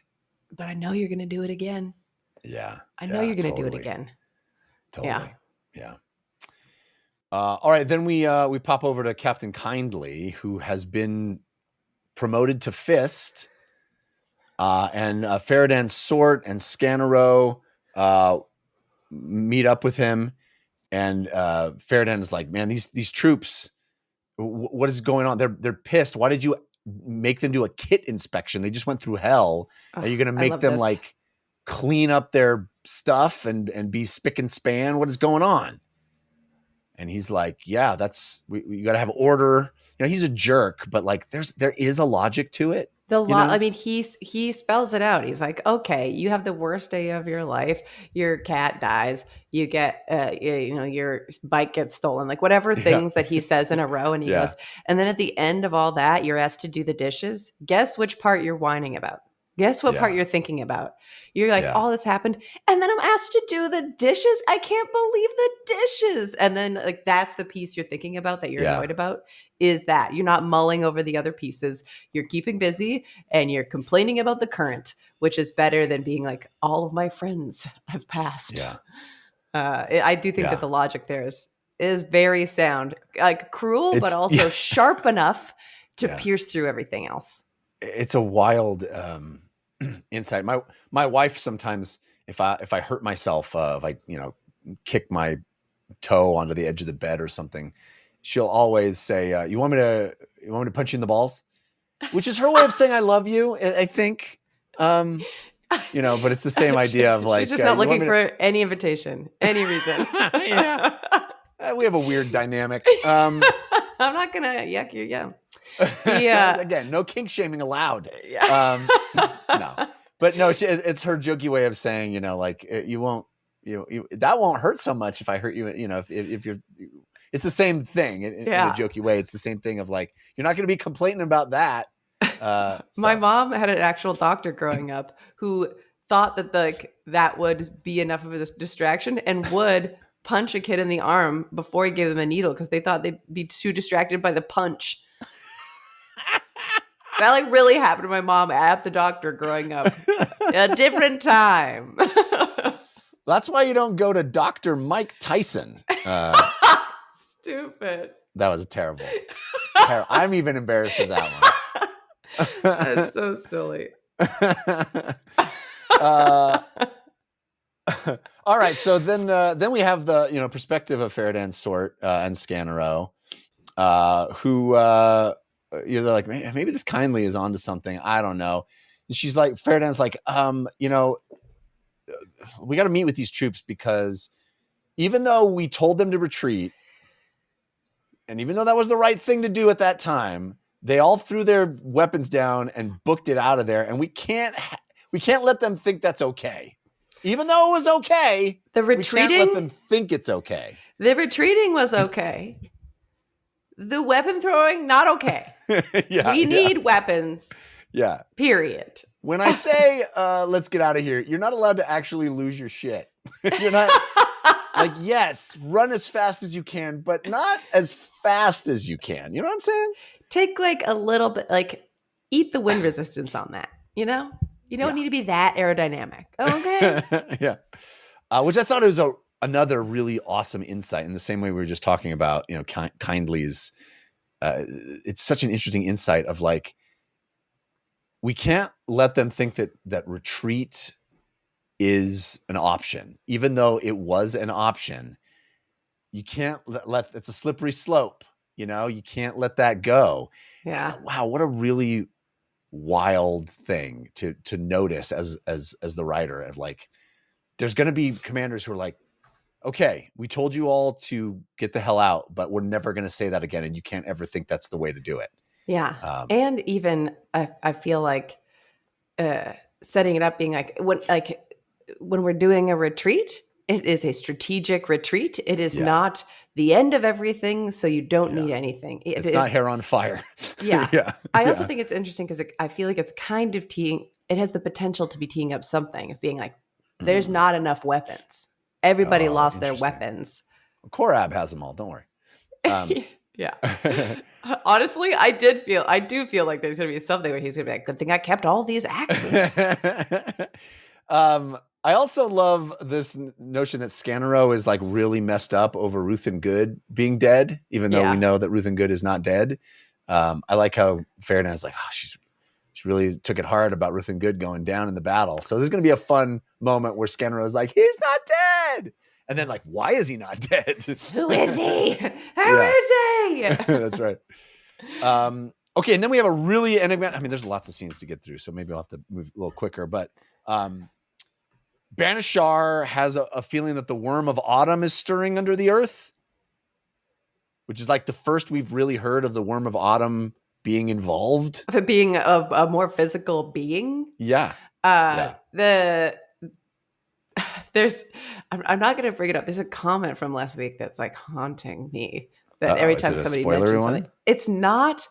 but I know you're going to do it again. Yeah. I know you're going to do it again. Totally. Yeah. All right. Then we pop over to Captain Kindly, who has been promoted to Fist, and Feridan Sort and Scanero meet up with him, and Feridan is like, "Man, these troops, what is going on? They're pissed. Why did you make them do a kit inspection? They just went through hell. Are you going to make them like clean up their stuff and be spick and span? What is going on?" And he's like, "Yeah, we got to have order." He's a jerk, but like there is a logic to it. I mean, he spells it out. He's like, okay, you have the worst day of your life. Your cat dies. You get, your bike gets stolen. Like whatever things that he says in a row, and he goes, and then at the end of all that, you're asked to do the dishes. Guess which part you're whining about? Guess what part you're thinking about? You're like, all this happened, and then I'm asked to do the dishes. I can't believe the dishes. And then like that's the piece you're thinking about that you're annoyed about, is that you're not mulling over the other pieces. You're keeping busy and you're complaining about the current, which is better than being like, all of my friends have passed. Yeah. I do think that the logic there is very sound, like cruel, but also sharp enough to pierce through everything else. It's a wild insight. My wife sometimes, if I hurt myself, if I kick my toe onto the edge of the bed or something, she'll always say, "You want me to punch you in the balls?" Which is her way of saying I love you, I think. But it's the same idea of like, she's just not looking for any invitation, any reason. We have a weird dynamic. I'm not gonna yuck your yum. Again, no kink shaming allowed. No, but no, it's her jokey way of saying, like you won't, that won't hurt so much if I hurt you. If you're, it's the same thing in a jokey way. It's the same thing of like, you're not going to be complaining about that. My mom had an actual doctor growing up who thought that that would be enough of a distraction and would punch a kid in the arm before he gave them a needle because they thought they'd be too distracted by the punch. That like really happened to my mom at the doctor growing up. A different time. That's why you don't go to Dr. Mike Tyson. Stupid. That was terrible. I'm even embarrassed of that one. That's so silly. All right, so then we have the perspective of Feridan Sort and Scanero, who they're like, maybe this Kindly is onto something. I don't know. And she's like, Feridan's like, we got to meet with these troops because even though we told them to retreat, and even though that was the right thing to do at that time, they all threw their weapons down and booked it out of there, and we can't let them think that's okay. Even though it was okay, the retreating, we can't let them think it's okay. The retreating was okay. The weapon throwing, not okay. We need weapons. Yeah. Period. When I say, let's get out of here, you're not allowed to actually lose your shit. You're not like, yes, run as fast as you can, but not as fast as you can. You know what I'm saying? Take like a little bit, like eat the wind resistance on that. You don't need to be that aerodynamic. Okay. Yeah. Which I thought was another really awesome insight in the same way we were just talking about, Kindly's. It's such an interesting insight of like, we can't let them think that retreat is an option, even though it was an option. You can't let it's a slippery slope. You can't let that go. Yeah. Wow. What a really wild thing to notice as the writer of like, there's going to be commanders who are like, okay, we told you all to get the hell out, but we're never going to say that again. And you can't ever think that's the way to do it. Yeah. And even I feel like setting it up being like when we're doing a retreat, it is a strategic retreat. It is not the end of everything, so you don't need anything. It's not hair on fire. Yeah. Yeah. I also think it's interesting because I feel like it's kind of it has the potential to be teeing up something of being like, there's not enough weapons. Everybody lost their weapons. Korab has them all. Don't worry. Yeah. Honestly, I do feel like there's going to be something where he's going to be like, good thing I kept all these axes. I also love this notion that Scannero is like really messed up over Ruth and Good being dead, even though we know that Ruth and Good is not dead. I like how Ferdinand's like, she really took it hard about Ruth and Good going down in the battle. So there's going to be a fun moment where Scannero is like, he's not dead. And then like, why is he not dead? Who is he? Who is he? That's right. Okay. And then we have a really enigmatic, I mean, there's lots of scenes to get through, so maybe I'll have to move a little quicker, but Banishar has a feeling that the worm of autumn is stirring under the earth, which is like the first we've really heard of the worm of autumn being involved. Of it being a more physical being. Yeah. I'm not going to bring it up. There's a comment from last week that's like haunting me. That every time somebody mentions something, it's not.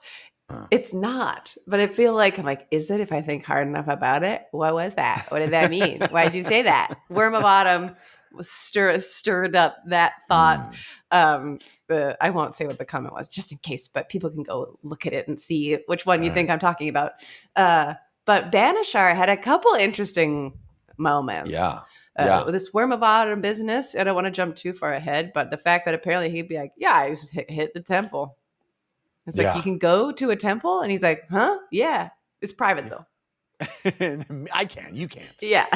It's not. But I feel like I'm like, is it? If I think hard enough about it, what was that? What did that mean? Why did you say that? Worm of autumn stirred up that thought. I won't say what the comment was, just in case, but people can go look at it and see which one you think I'm talking about. But Banishar had a couple interesting moments. This worm of autumn business. I don't want to jump too far ahead, but the fact that apparently he'd be like, yeah, I just hit the temple. It's like, you can go to a temple? And he's like, huh? Yeah. It's private though. I can. You can't. Yeah.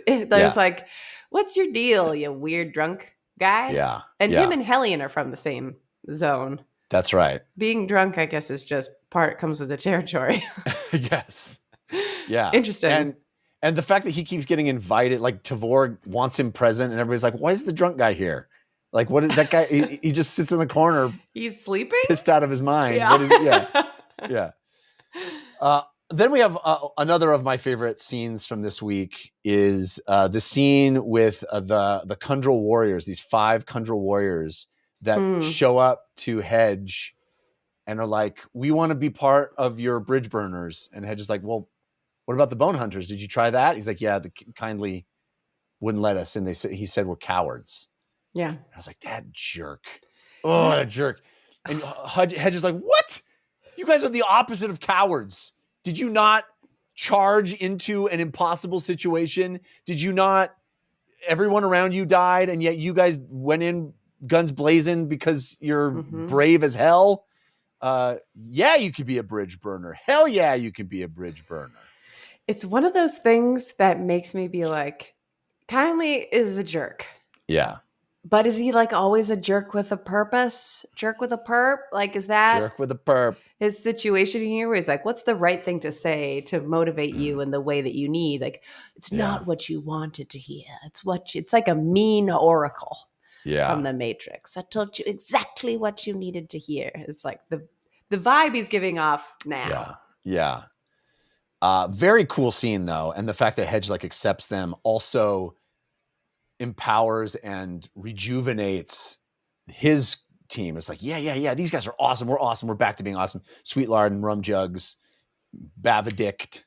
There's like, what's your deal, you weird drunk guy? Yeah. And him and Hellion are from the same zone. That's right. Being drunk, I guess, is just comes with the territory. Yes. Yeah. Interesting. And the fact that he keeps getting invited, like Tavor wants him present, and everybody's like, why is the drunk guy here? Like, what is that guy? He just sits in the corner. He's sleeping? Pissed out of his mind. Yeah. Then we have another of my favorite scenes from this week is the scene with the Kundral warriors, these 5 Kundral warriors that show up to Hedge and are like, we want to be part of your bridge burners. And Hedge is like, well, what about the bone hunters? Did you try that? He's like, yeah, they kindly wouldn't let us. And he said, we're cowards. Yeah. And I was like, that jerk. Oh, that jerk. And Hedge is like, what? You guys are the opposite of cowards. Did you not charge into an impossible situation? Did you not? Everyone around you died, and yet you guys went in guns blazing because you're brave as hell? Yeah, you could be a bridge burner. Hell yeah, you could be a bridge burner. It's one of those things that makes me be like, Kindly is a jerk. Yeah. But is he like always a jerk with a purpose? Jerk with a perp? Like, is that jerk with a perp? His situation here where he's like, what's the right thing to say to motivate you in the way that you need? Like, it's not what you wanted to hear. It's like a mean oracle from the Matrix. I told you exactly what you needed to hear. It's like the vibe he's giving off now. Yeah. Very cool scene though. And the fact that Hedge like accepts them also empowers and rejuvenates his team. It's like, yeah. These guys are awesome. We're awesome. We're back to being awesome. Sweetlard and Rum Jugs, Bavadict.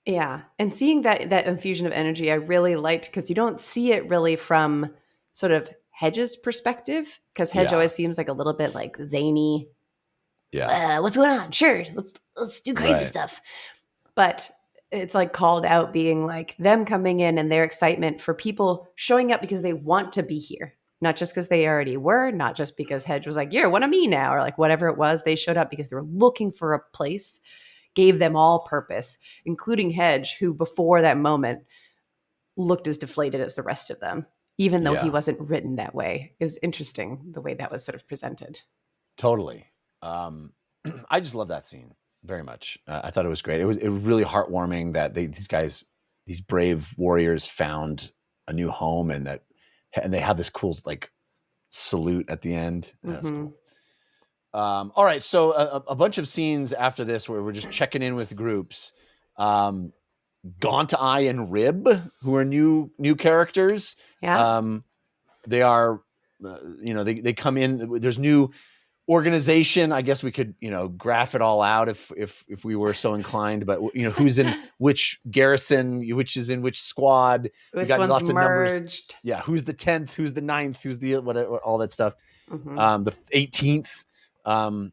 Yeah. And seeing that infusion of energy, I really liked because you don't see it really from sort of Hedge's perspective, because Hedge always seems like a little bit like zany. Yeah. What's going on? Sure. Let's do crazy stuff. But it's like called out being like them coming in and their excitement for people showing up because they want to be here. Not just because they already were, not just because Hedge was like, you're one of me now, or like whatever it was. They showed up because they were looking for a place, gave them all purpose, including Hedge, who before that moment looked as deflated as the rest of them, even though he wasn't written that way. It was interesting the way that was sort of presented. Totally. I just love that scene very much. I thought it was great. It was really heartwarming that these brave warriors found a new home and they have this cool like salute at the end. That's cool. All right. So a bunch of scenes after this where we're just checking in with groups. Gaunt Eye and Rib, who are new characters. Yeah. They are they come in. There's new organization. I guess we could, graph it all out if we were so inclined, but who's in which garrison, which is in which squad. Which got one's lots merged. of numbers. Yeah. Who's the 10th, who's the 9th, who's the, what all that stuff. The 18th. And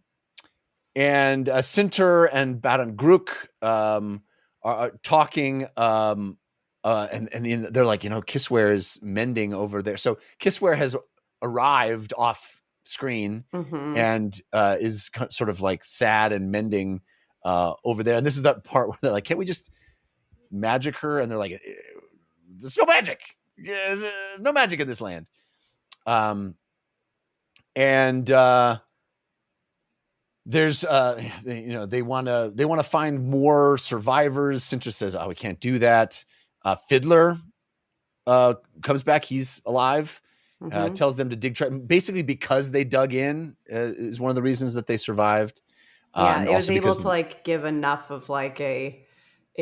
Sinter and Baron Grook are talking, and they're like, Kissware is mending over there. So Kissware has arrived off screen and is sort of like sad and mending over there. And this is that part where they're like, can't we just magic her? And they're like, there's no magic. No magic in this land. There's they want to find more survivors. Sintra says, we can't do that. Fiddler comes back. He's alive. Tells them to dig. Basically, because they dug in is one of the reasons that they survived. It was able to like give enough of like a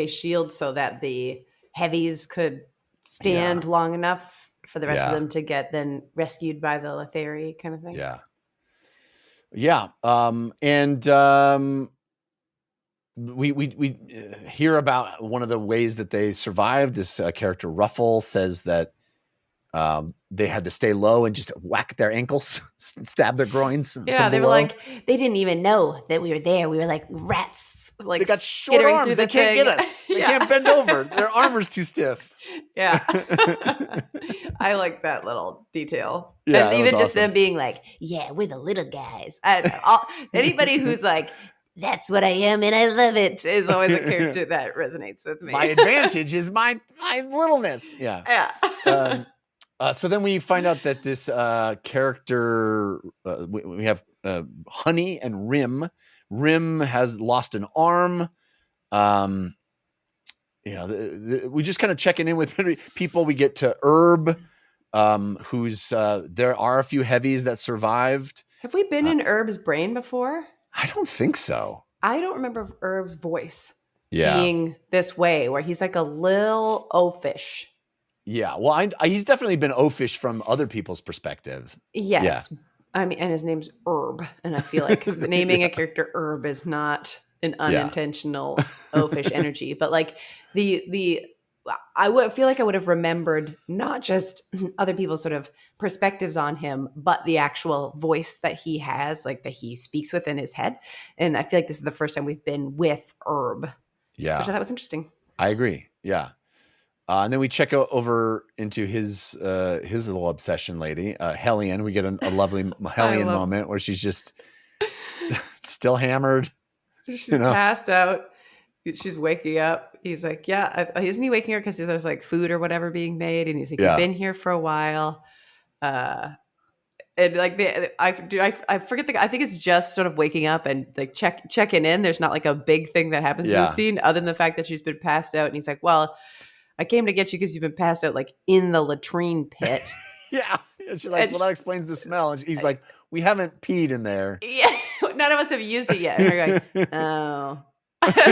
shield so that the heavies could stand long enough for the rest of them to get then rescued by the Letheri kind of thing. Yeah. We hear about one of the ways that they survived. This character Ruffle says that they had to stay low and just whack their ankles, stab their groins. Yeah, they were like, they didn't even know that we were there. We were like rats. Like they got short arms. They can't get us. They can't bend over. Their armor's too stiff. Yeah. I like that little detail. Yeah, and even just them being like, yeah, we're the little guys. Anybody who's like, that's what I am and I love it is always a character that resonates with me. My advantage is my littleness. Yeah. So then we find out that this character, we have Honey and Rim. Rim has lost an arm. We just kind of checking in with people. We get to Herb, who's there are a few heavies that survived. Have we been in Herb's brain before? I don't think so. I don't remember Herb's voice being this way, where he's like a little oafish. Yeah, well, he's definitely been oafish from other people's perspective. Yes. Yeah. I mean, and his name's Herb, and I feel like naming a character Herb is not an unintentional oafish energy, but like I feel like I would have remembered not just other people's sort of perspectives on him, but the actual voice that he has, like that he speaks within his head. And I feel like this is the first time we've been with Herb. Yeah, which I thought was interesting. I agree. Yeah. And then we check over into his little obsession lady, Hellion. We get a lovely Hellion moment where she's just still hammered. She's passed out. She's waking up. He's like, isn't he waking her because there's like food or whatever being made? And he's like, you've been here for a while. And like I forget I think it's just sort of waking up and like checking in. There's not like a big thing that happens in the scene other than the fact that she's been passed out. And he's like, well, I came to get you because you've been passed out like in the latrine pit. Yeah. And she's like, well, that explains the smell. And he's like, we haven't peed in there. Yeah. None of us have used it yet. And we're like, oh.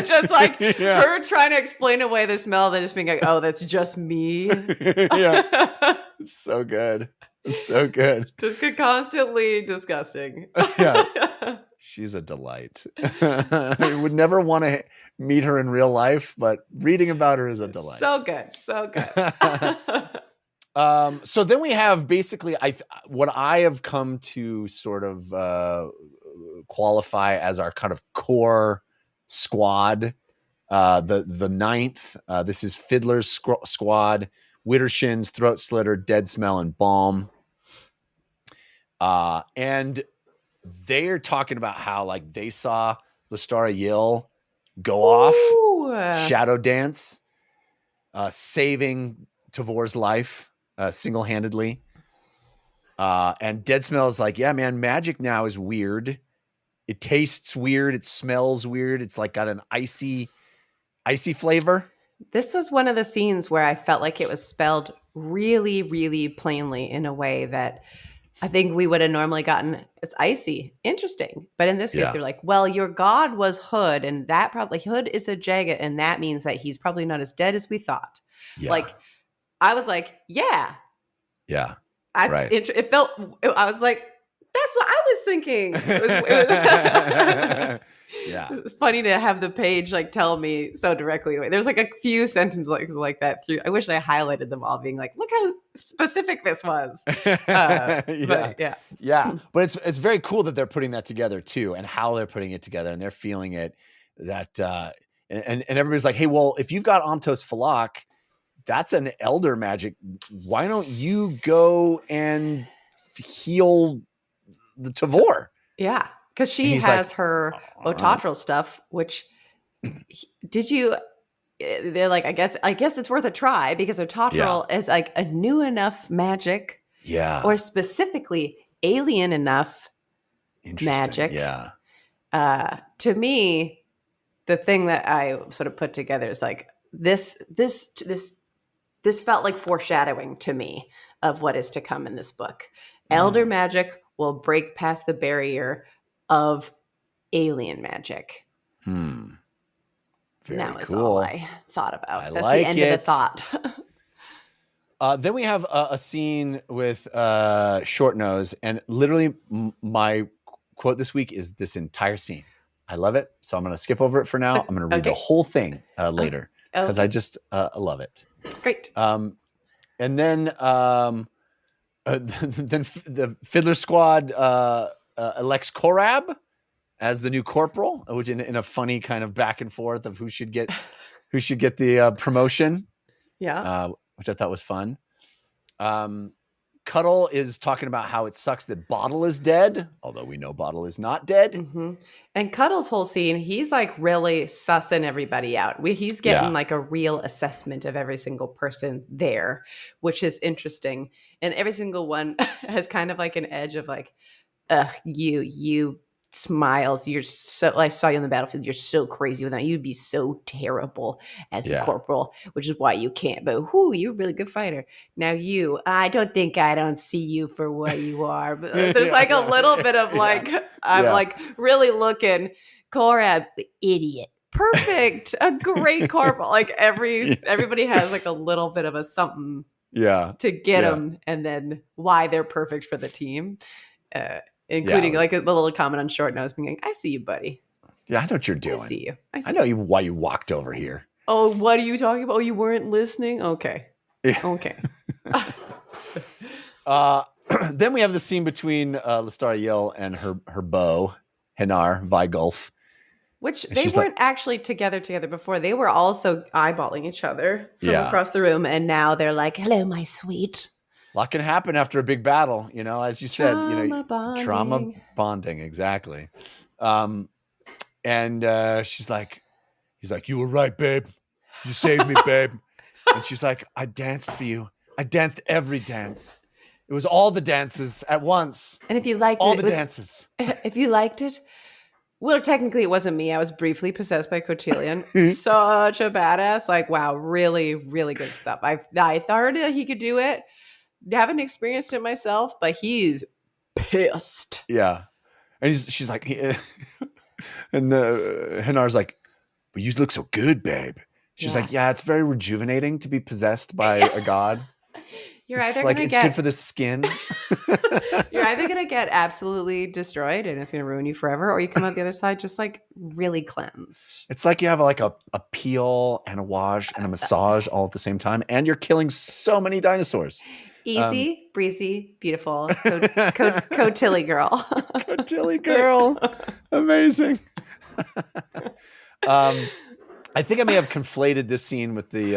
Just like her trying to explain away the smell, then just being like, oh, that's just me. Yeah. It's so good. It's so good. Just constantly disgusting. Yeah. She's a delight. I would never want to meet her in real life, but reading about her is a delight. So good. So good. So then we have basically what I have come to sort of qualify as our kind of core squad. The ninth. This is Fiddler's squad. Widdershins, Throat Slitter, Dead Smell, and Balm. And they're talking about how like they saw Lestara Yill go off, shadow dance, saving Tavor's life single-handedly. And Dead Smell is like, yeah, man, magic now is weird. It tastes weird. It smells weird. It's like got an icy flavor. This was one of the scenes where I felt like it was spelled really, really plainly in a way that I think we would have normally gotten. It's icy. Interesting. But in this case, they're like, well, your god was Hood, and that probably Hood is a Jagged, and that means that he's probably not as dead as we thought. Yeah. Like, I was like, yeah. Yeah. Right. It felt. I was like, that's what I was thinking. Yeah. It was funny to have the page like tell me so directly. There's like a few sentences like that through. I wish I highlighted them all, being like, look how specific this was. Yeah. But yeah. Yeah. But it's very cool that they're putting that together too, and how they're putting it together, and they're feeling it. That and everybody's like, hey, well, if you've got Amtos Falak, that's an elder magic. Why don't you go and heal the Tavor? Yeah, because And she he's has like, her "All right." Ototral stuff. Which did you? They're like, I guess it's worth a try because Ototral is like a new enough magic, Yeah. or specifically alien enough Interesting. magic. Yeah. To me, the thing that I sort of put together is like this felt like foreshadowing to me of what is to come in this book. Elder magic will break past the barrier of alien magic. Very That was cool. all I thought about. I That's like the end it. of the thought. Then we have a scene with Short Nose, and literally my quote this week is this entire scene. I love it, so I'm going to skip over it for now. I'm going to read the whole thing later because I just love it. Great. And then the Fiddler Squad elects Korab as the new corporal, which in a funny kind of back and forth of who should get the promotion. Yeah. Which I thought was fun. Cuddle is talking about how it sucks that Bottle is dead, although we know Bottle is not dead. Mm-hmm. And Cuddle's whole scene, he's like really sussing everybody out. He's getting like a real assessment of every single person there, which is interesting. And every single one has kind of like an edge of like, you smiles. You're so, I saw you on the battlefield. You're so crazy with that. You'd be so terrible as a corporal, which is why you can't. But you're a really good fighter. Now I don't see you for what you are. But there's like a little bit of like, I'm like really looking. Korab, the idiot. Perfect. A great corporal. Like everybody has like a little bit of a something to get them, and then why they're perfect for the team. Including like a little comment on Short Nose being like, I see you, buddy. Yeah, I know what you're doing. I see you. I know why you walked over here. Oh, what are you talking about? Oh, you weren't listening? Okay. Yeah. Okay. Then we have the scene between Lestariel and her beau, Henar Vigulf. Which they weren't actually together before. They were also eyeballing each other from across the room. And now they're like, hello, my sweet. A lot can happen after a big battle, as you said, trauma bonding. Exactly. And he's like, you were right, babe. You saved me, babe. And she's like, I danced for you. I danced every dance. It was all the dances at once. And if you liked all the dances. If you liked it, well, technically it wasn't me. I was briefly possessed by Cotillion. Such a badass. Like, wow, really, really good stuff. I thought that he could do it. Haven't experienced it myself, but he's pissed. Yeah. And she's like, and Henar's like, but you look so good, babe. She's like, yeah, it's very rejuvenating to be possessed by a god. It's good for the skin. You're either going to get absolutely destroyed and it's going to ruin you forever, or you come out the other side just like really cleansed. It's like you have like a peel and a wash and a massage all at the same time, and you're killing so many dinosaurs. Easy, breezy, beautiful. Cotilly girl. Cotilly girl. Amazing. I think I may have conflated this scene with the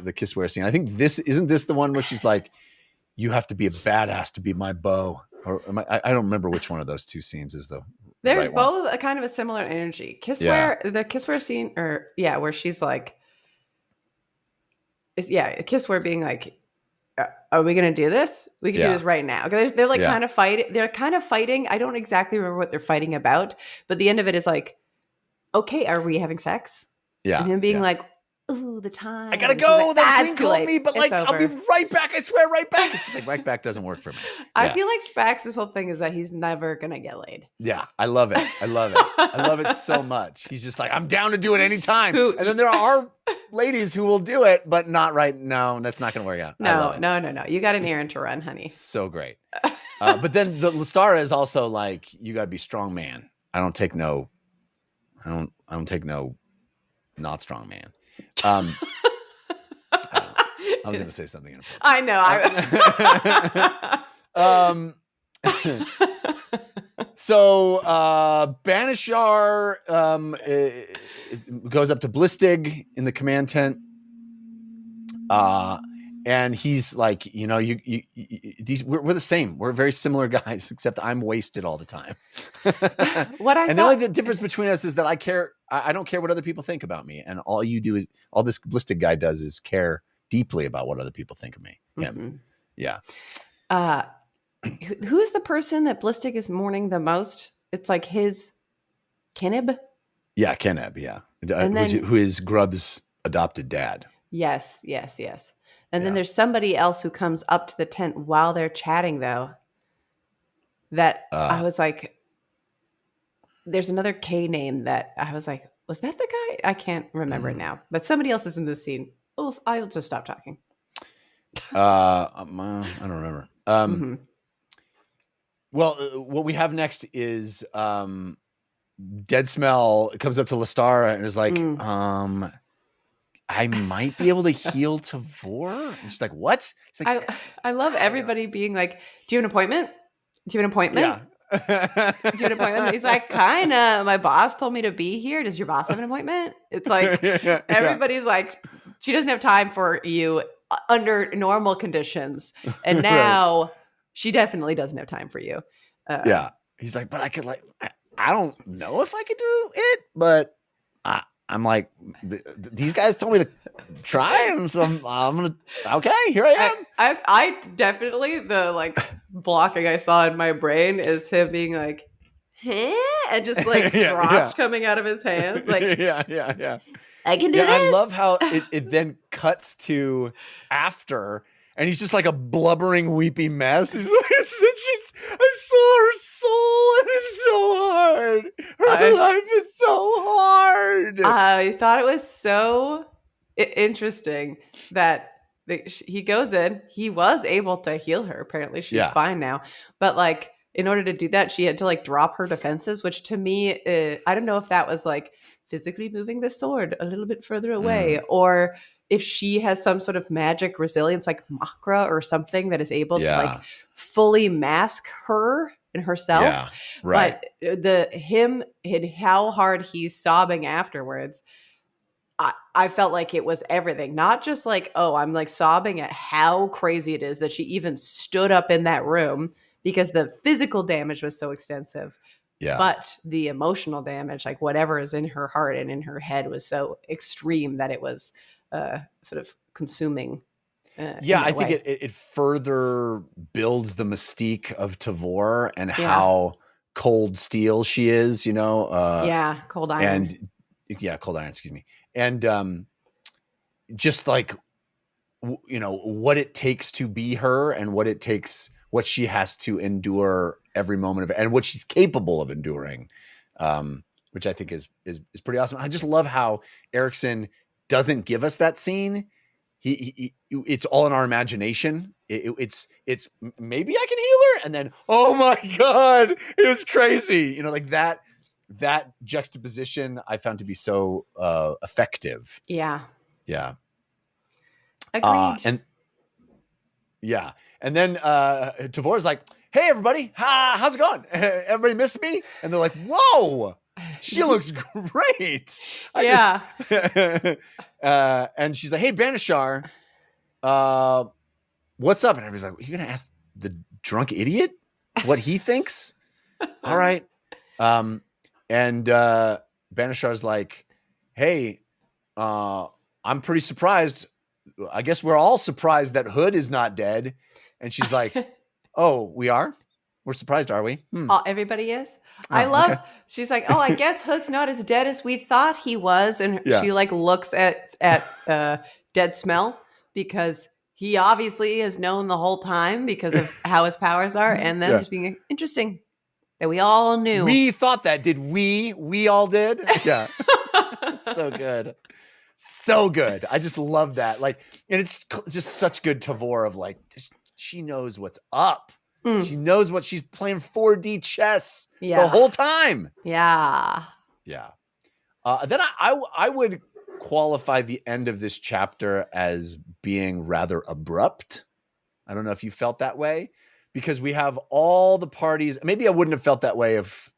Kisswear scene. I think isn't this the one where she's like, you have to be a badass to be my beau? Or I don't remember which one of those two scenes is the They're right both one. a kind of a similar energy. The Kisswear scene, where she's like, Kisswear being like, are we going to do this? We can do this right now. They're like kind of fighting. They're kind of fighting. I don't exactly remember what they're fighting about, but the end of it is like, okay, are we having sex? Yeah. And him being like, ooh, the time. I gotta And she's go. like, That "Ah, queen it's too called late. me, but It's like, I'll be over." right back. I swear, right back. And she's like, right back doesn't work for me. I Yeah. feel like Spax's whole thing is that he's never gonna get laid. Yeah, I love it. I love it. I love it so much. He's just like, I'm down to do it anytime. Who- And then there are ladies who will do it, but not right. No, that's not going to work out. I love No, it. no. You got an errand to run, honey. So great. But then the Lestara is also like, you got to be strong man. I don't take no not strong man. I was going to say something inappropriate. I know. So Banishar goes up to Blistig in the command tent. And he's like, you know, we're the same. We're very similar guys, except I'm wasted all the time. The only difference between us is that I don't care what other people think about me. And all this Blistig guy does is care deeply about what other people think of me. Mm-hmm. Yeah. Who's the person that Blistig is mourning the most? It's like his Kinib? Yeah, Keneb, yeah. And then, who is Grub's adopted dad. Yes. And then there's somebody else who comes up to the tent while they're chatting, though, that I was like, there's another K name that I was like, was that the guy? I can't remember it now. But somebody else is in this scene. I'll just stop talking. I don't remember. Mm-hmm. Well, what we have next is Dead Smell comes up to Lestara and is like, I might be able to heal Tavor. And she's like, what? He's like, I love everybody being like, do you have an appointment? Do you have an appointment? Yeah. Do you have an appointment? He's like, kind of. My boss told me to be here. Does your boss have an appointment? It's like, everybody's like, she doesn't have time for you under normal conditions. And now she definitely doesn't have time for you. Yeah. He's like, but I could I don't know if I could do it, but I'm like, these guys told me to try, and so I'm gonna. Okay, here I am. I definitely the blocking I saw in my brain is him being like, huh? And just frost coming out of his hands, like yeah. I can do this. I love how it then cuts to after. And he's just like a blubbering, weepy mess. He's like, I saw her soul, and it's so hard. Her life is so hard. I thought it was so interesting that he goes in. He was able to heal her. Apparently, she's fine now. But in order to do that, she had to drop her defenses, which to me, I don't know if that was physically moving the sword a little bit further away, or if she has some sort of magic resilience like Makra or something that is able to fully mask her and herself. Yeah, right. But how hard he's sobbing afterwards, I felt like it was everything. Not just I'm sobbing at how crazy it is that she even stood up in that room, because the physical damage was so extensive. Yeah. But the emotional damage, whatever is in her heart and in her head, was so extreme that it was sort of consuming. I think it further builds the mystique of Tavor and how cold steel she is, cold iron. Cold iron, excuse me. And just what it takes to be her, and what she has to endure every moment of it, and what she's capable of enduring, which I think is pretty awesome. I just love how Erikson doesn't give us that scene. It's all in our imagination. It's maybe I can heal her, and then oh my god, it was crazy. That juxtaposition I found to be so effective. Yeah. And Agreed. then Tavor's like, "Hey everybody, how's it going? Everybody missed me?" And they're like, "Whoa, she looks great." And she's like, "Hey Banishar, what's up?" And everybody's like, "Are you gonna ask the drunk idiot what he thinks?" All right. And Banishar's like, "Hey, I'm pretty surprised. I guess we're all surprised that Hood is not dead." And she's like, "Oh, we are?" We're surprised, are we? Everybody is. Oh, I love. okay. She's like, oh, I guess Hood's not as dead as we thought he was, and Yeah. she like looks at Dead Smell because he obviously has known the whole time because of how his powers are, and then just being interesting that we all knew. We thought that. Did we? We all did. Yeah. So good. So good. I just love that. Like, and it's just such good Tavor of like, she knows what's up. She knows what she's playing 4D chess the whole time. Yeah. Yeah. Then I would qualify the end of this chapter as being rather abrupt. I don't know if you felt that way, because we have all the parties. Maybe I wouldn't have felt that way if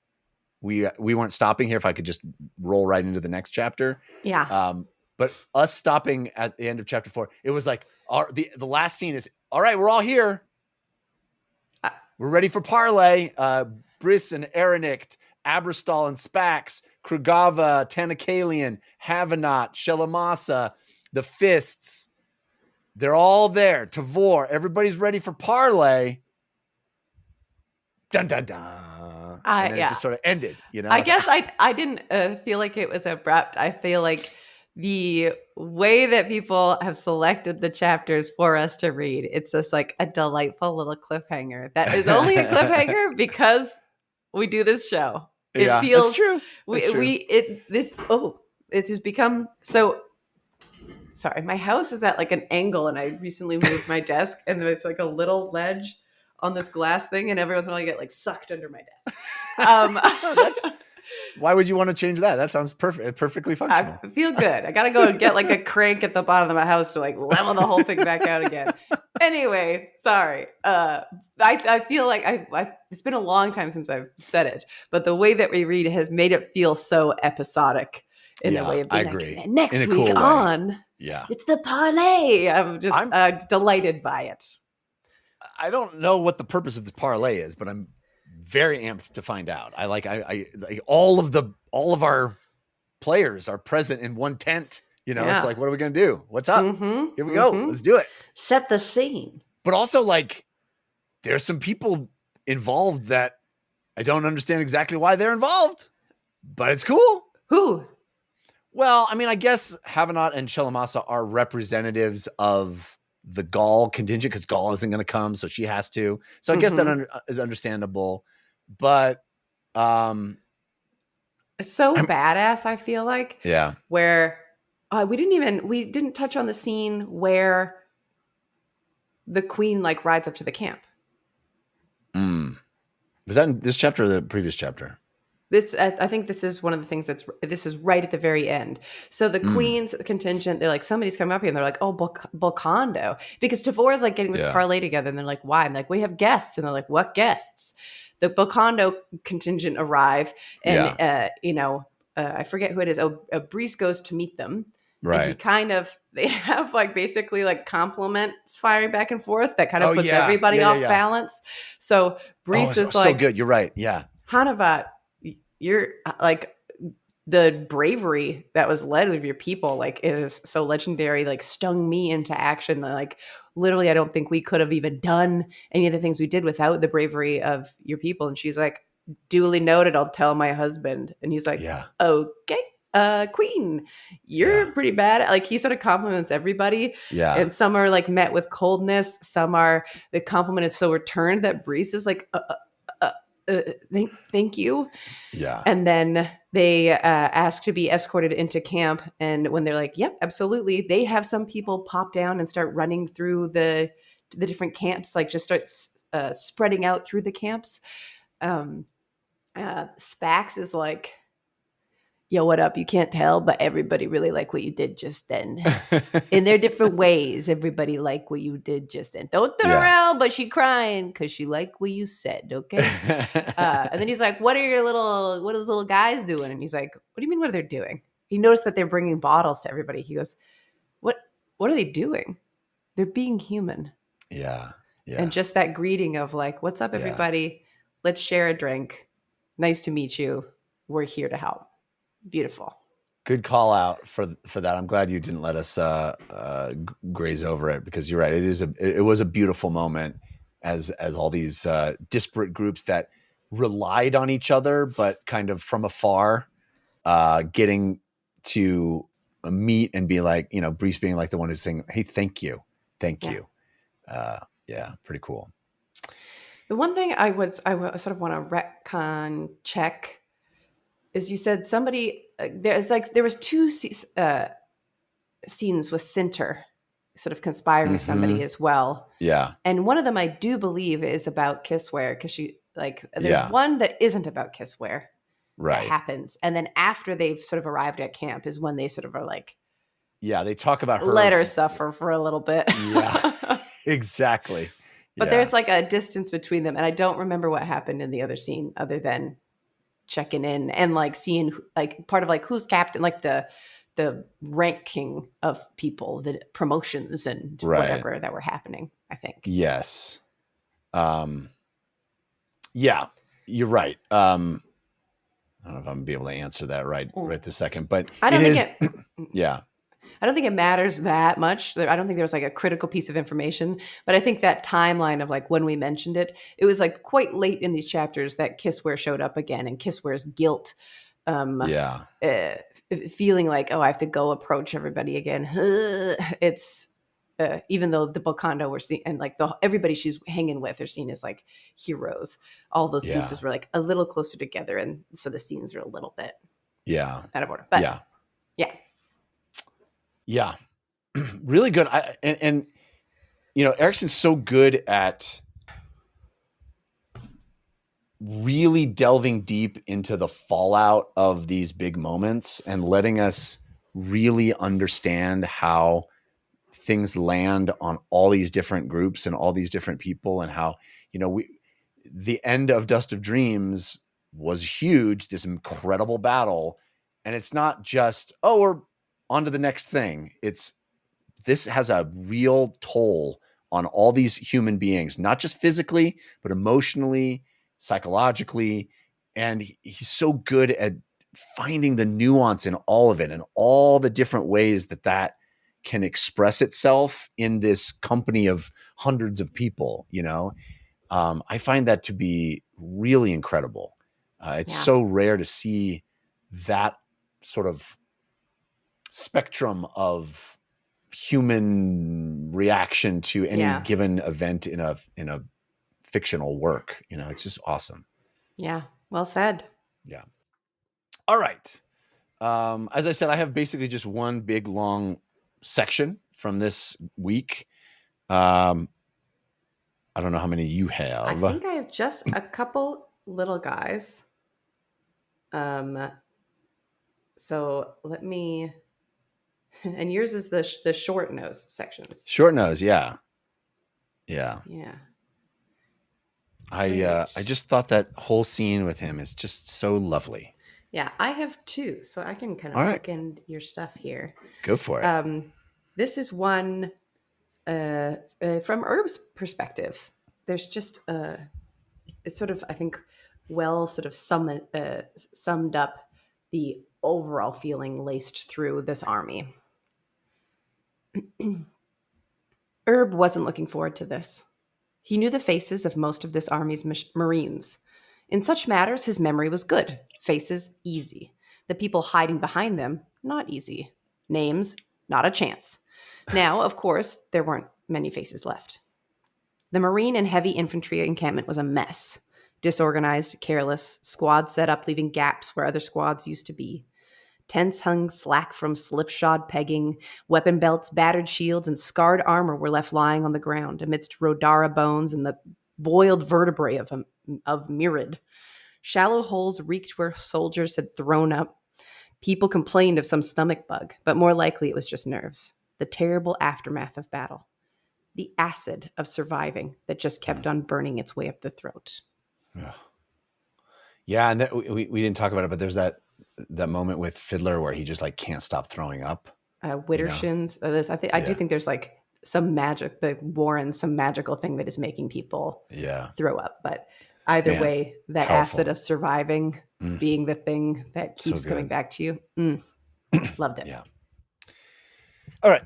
we weren't stopping here, if I could just roll right into the next chapter. Yeah. But us stopping at the end of chapter 4, it was like the last scene is, all right, we're all here. We're ready for parley. Briss and Erinict, Abrastal and Spax, Krugava, Tanakalian, Havanot, Shelamasa, the Fists. They're all there. Tavor, everybody's ready for parley. Dun, dun, dun. And then it just sort of ended, you know? I guess I didn't feel like it was abrupt. I feel like the way that people have selected the chapters for us to read, it's just like a delightful little cliffhanger that is only a cliffhanger because we do this show. It feels that's true. It has become so. Sorry, my house is at like an angle, and I recently moved my desk, and there's like a little ledge on this glass thing, and every once in a while I get like sucked under my desk. Why would you want to change that? That sounds perfect, perfectly functional. I feel good. I gotta go and get like a crank at the bottom of my house to like level the whole thing back out again. Anyway, sorry. I feel like it's been a long time since I've said it, but the way that we read has made it feel so episodic in a way of being like, next week cool on. Yeah. It's the parlay. I'm just delighted by it. I don't know what the purpose of this parlay is, but I'm very amped to find out. I like all of our players are present in one tent. You know, it's like, what are we going to do? What's up? Here we go. Let's do it. Set the scene. But also, like, there's some people involved that I don't understand exactly why they're involved, but it's cool. Who? Well, I mean, I guess Havanot and Shelamasa are representatives of the Gaul contingent because Gaul isn't going to come, so she has to. So I guess that is understandable. But it's so badass, I feel like. Yeah. Where we didn't touch on the scene where the queen like rides up to the camp. Was that in this chapter or the previous chapter? I think this is one of the things this is right at the very end. So the queen's contingent, they're like, somebody's coming up here, and they're like, oh, Bolcondo. Because Tavor is like getting this parlay together, and they're like, why? I'm like, we have guests. And they're like, what guests? The Bolcondo contingent arrive, and I forget who it is. Breeze goes to meet them. Right. And they have like basically like compliments firing back and forth that kind of puts everybody off balance. So Breeze is like, so good. You're right. Yeah. Hanavat, you're like the bravery that was led with your people, like it is so legendary, like stung me into action. Like literally, I don't think we could have even done any of the things we did without the bravery of your people. And she's like, duly noted, I'll tell my husband. And he's like, okay, queen, you're pretty bad. Like he sort of compliments everybody. Yeah. And some are like met with coldness. Some are, the compliment is so returned that Breeze is like, thank you. Yeah. And then they ask to be escorted into camp. And when they're like, yep, absolutely, they have some people pop down and start running through the different camps, like just start spreading out through the camps. Spax is like, yo, what up? You can't tell, but everybody really liked what you did just then. In their different ways, everybody liked what you did just then. Don't turn around, but she crying because she liked what you said, okay? And then he's like, what are those little guys doing? And he's like, what do you mean what are they doing? He noticed that they're bringing bottles to everybody. He goes, what are they doing? They're being human. Yeah. And just that greeting of like, what's up, everybody? Let's share a drink. Nice to meet you. We're here to help. Beautiful. Good call out for that. I'm glad you didn't let us graze over it because you're right. It was a beautiful moment. as all these disparate groups that relied on each other, but kind of from afar, getting to meet and be like, Brees being like the one who's saying, "Hey, thank you. You." Yeah, pretty cool. The one thing I sort of want to retcon check is you said somebody there was two scenes with Sinter sort of conspiring with somebody as well. Yeah. And one of them I do believe is about Kissware, because there's one that isn't about Kissware. Right. That happens. And then after they've sort of arrived at camp is when they sort of are like, yeah, they talk about her. Let her suffer for a little bit. Yeah, exactly. But there's like a distance between them. And I don't remember what happened in the other scene other than checking in and like seeing like part of like who's captain, like the ranking of people, the promotions and whatever that were happening, I think. Yes. Yeah, you're right. I don't know if I'm gonna be able to answer that right this second, but I don't think yeah. I don't think it matters that much. I don't think there was like a critical piece of information, but I think that timeline of like when we mentioned it, it was like quite late in these chapters that Kissware showed up again, and Kissware's guilt, feeling like, oh, I have to go approach everybody again. It's even though the Bokondo were seen and like everybody she's hanging with are seen as like heroes. All those pieces were like a little closer together, and so the scenes are a little bit out of order. But yeah, really good. And Erikson's so good at really delving deep into the fallout of these big moments and letting us really understand how things land on all these different groups and all these different people, and how, the end of Dust of Dreams was huge, this incredible battle. And it's not just, we're on to the next thing. This has a real toll on all these human beings, not just physically, but emotionally, psychologically. And he's so good at finding the nuance in all of it and all the different ways that can express itself in this company of hundreds of people, I find that to be really incredible. It's so rare to see that sort of spectrum of human reaction to any given event in a fictional work. It's just awesome. Yeah. Well said. Yeah. All right. As I said, I have basically just one big long section from this week. I don't know how many you have. I think I have just a couple little guys. So let me. And yours is the short nose sections. Short nose, yeah. I just thought that whole scene with him is just so lovely. Yeah, I have two, so I can kind of look in your stuff here. Go for it. This is one from Herb's perspective. There's just it's sort of, I think, well sort of summed up the overall feeling laced through this army. Herb wasn't looking forward to this. He knew the faces of most of this army's Marines. In such matters, his memory was good. Faces, easy. The people hiding behind them, not easy. Names, not a chance. Now, of course, there weren't many faces left. The Marine and heavy infantry encampment was a mess. Disorganized, careless, squads set up leaving gaps where other squads used to be. Tents hung slack from slipshod pegging, weapon belts, battered shields, and scarred armor were left lying on the ground amidst Rodara bones and the boiled vertebrae of Myrid. Shallow holes reeked where soldiers had thrown up. People complained of some stomach bug, but more likely it was just nerves. The terrible aftermath of battle. The acid of surviving that just kept on burning its way up the throat. Yeah, and we didn't talk about it, but there's that moment with Fiddler where he just like can't stop throwing up. Widdershins. I do think there's like some magic, the Warrens, some magical thing that is making people throw up. But either way, that powerful acid of surviving being the thing that keeps coming back to you. Loved it. Yeah. All right.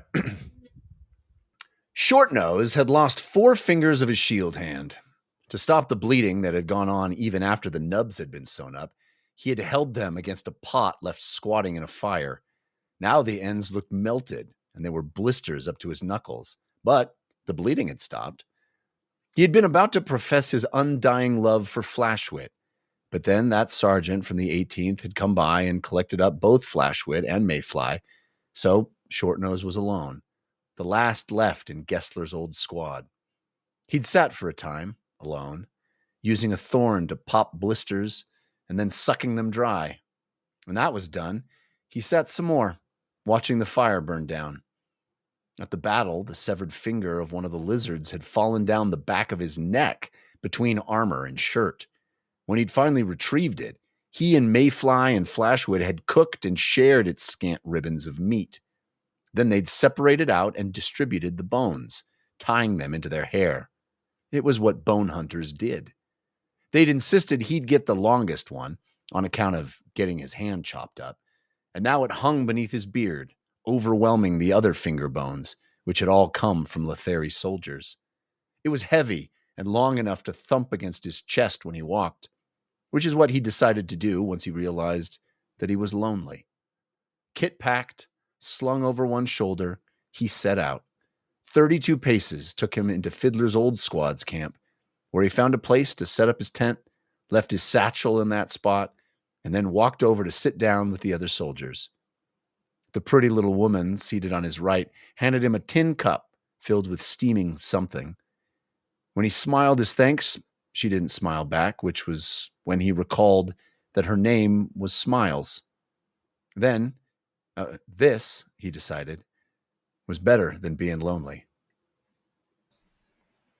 Shortnose had lost 4 fingers of his shield hand. To stop the bleeding that had gone on even after the nubs had been sewn up, he had held them against a pot left squatting in a fire. Now the ends looked melted, and there were blisters up to his knuckles. But the bleeding had stopped. He had been about to profess his undying love for Flashwit, but then that sergeant from the 18th had come by and collected up both Flashwit and Mayfly, so Shortnose was alone, the last left in Gessler's old squad. He'd sat for a time, alone, using a thorn to pop blisters and then sucking them dry. When that was done, he sat some more, watching the fire burn down. At the battle, the severed finger of one of the lizards had fallen down the back of his neck between armor and shirt. When he'd finally retrieved it, he and Mayfly and Flashwood had cooked and shared its scant ribbons of meat. Then they'd separated out and distributed the bones, tying them into their hair. It was what bone hunters did. They'd insisted he'd get the longest one, on account of getting his hand chopped up, and now it hung beneath his beard, overwhelming the other finger bones, which had all come from Letheri soldiers. It was heavy and long enough to thump against his chest when he walked, which is what he decided to do once he realized that he was lonely. Kit packed, slung over one shoulder, he set out. 32 paces took him into Fiddler's old squad's camp, where he found a place to set up his tent, left his satchel in that spot, and then walked over to sit down with the other soldiers. The pretty little woman seated on his right handed him a tin cup filled with steaming something. When he smiled his thanks, she didn't smile back, which was when he recalled that her name was Smiles. Then, this, he decided, was better than being lonely.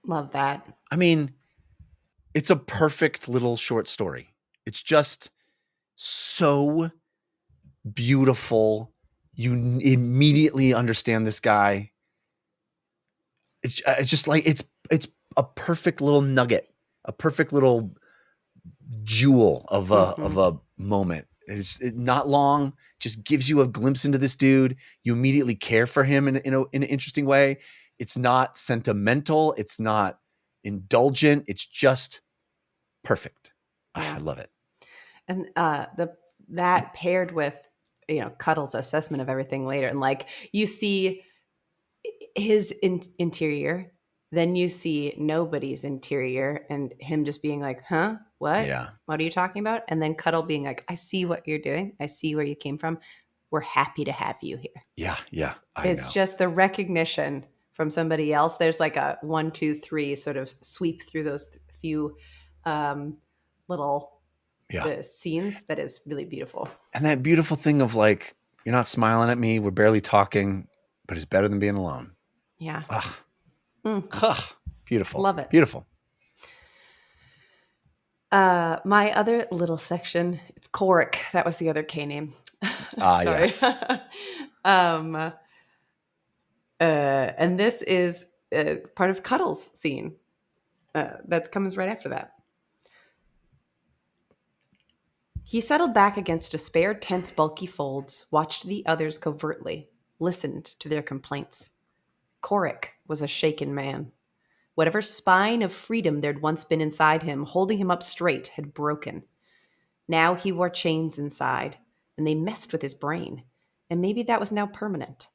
Love that. I mean, it's a perfect little short story. It's just so beautiful. You immediately understand this guy. It's just like it's a perfect little nugget, a perfect little jewel of a moment. It's not long, just gives you a glimpse into this dude. You immediately care for him in an interesting way. It's not sentimental. It's not indulgent. It's just perfect. Yeah. I love it. And that paired with Cuddle's assessment of everything later, and like you see his interior, then you see nobody's interior, and him just being like, "Huh? What? Yeah. What are you talking about?" And then Cuddle being like, "I see what you're doing. I see where you came from. We're happy to have you here." Yeah. It's know. just the recognition from somebody else. There's like a 1, 2, 3 sort of sweep through those few little scenes that is really beautiful. And that beautiful thing of like, you're not smiling at me, we're barely talking, but it's better than being alone. Yeah. Beautiful. Love it. Beautiful. My other little section, it's Korik. That was the other K name. Yes. And this is part of Cuddle's scene. That comes right after that. He settled back against a spare tent's bulky folds, watched the others covertly, listened to their complaints. Korik was a shaken man. Whatever spine of freedom there'd once been inside him, holding him up straight, had broken. Now he wore chains inside, and they messed with his brain, and maybe that was now permanent.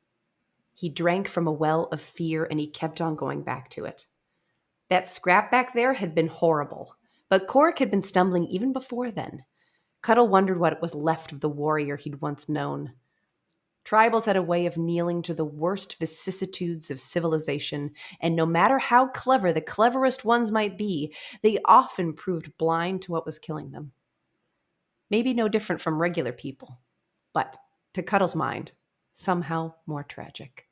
He drank from a well of fear, and he kept on going back to it. That scrap back there had been horrible, but Korik had been stumbling even before then. Cuddle wondered what was left of the warrior he'd once known. Tribals had a way of kneeling to the worst vicissitudes of civilization, and no matter how clever the cleverest ones might be, they often proved blind to what was killing them. Maybe no different from regular people, but, to Cuddle's mind, somehow more tragic.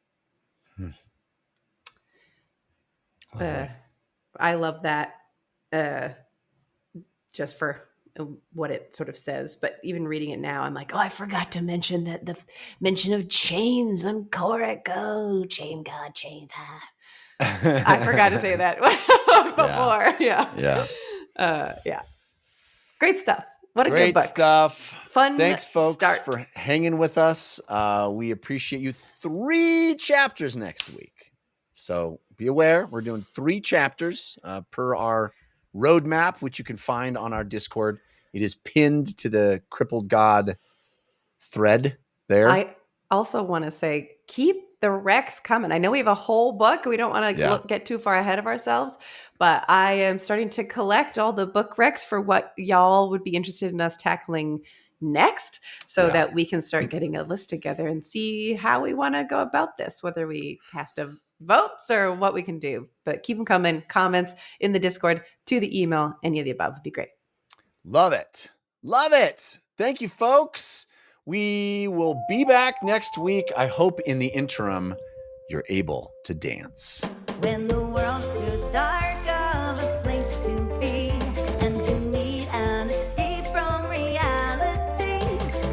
I love that just for what it sort of says, but even reading it now, I'm like, I forgot to mention that the mention of chains on Korik. Oh, chain god, chains. I forgot to say that before. Yeah. Great stuff. What a good book. Great stuff. Fun. Thanks, folks, start. for hanging with us. We appreciate you. 3 chapters next week. So be aware, we're doing 3 chapters per our roadmap, which you can find on our Discord. It is pinned to the Crippled God thread there. I also want to say, keep the recs coming. I know we have a whole book. We don't want to get too far ahead of ourselves, but I am starting to collect all the book recs for what y'all would be interested in us tackling next, so that we can start getting a list together and see how we want to go about this, whether we cast a votes or what we can do. But keep them coming. Comments in the Discord, to the email, any of the above would be great. Love it. Love it. Thank you, folks. We will be back next week. I hope in the interim, you're able to dance. When the world's too dark of a place to be, and you need an escape from reality,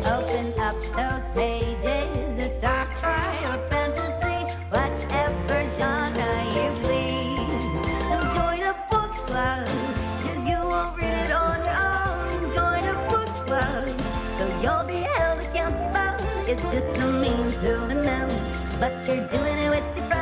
open up those pages, it's sci-fi or fantasy, whatever genre you please. And join a book club, 'cause you won't read it on your own. Join a book club, so you'll be held accountable. It's just a means to an end, but you're doing it with your friends.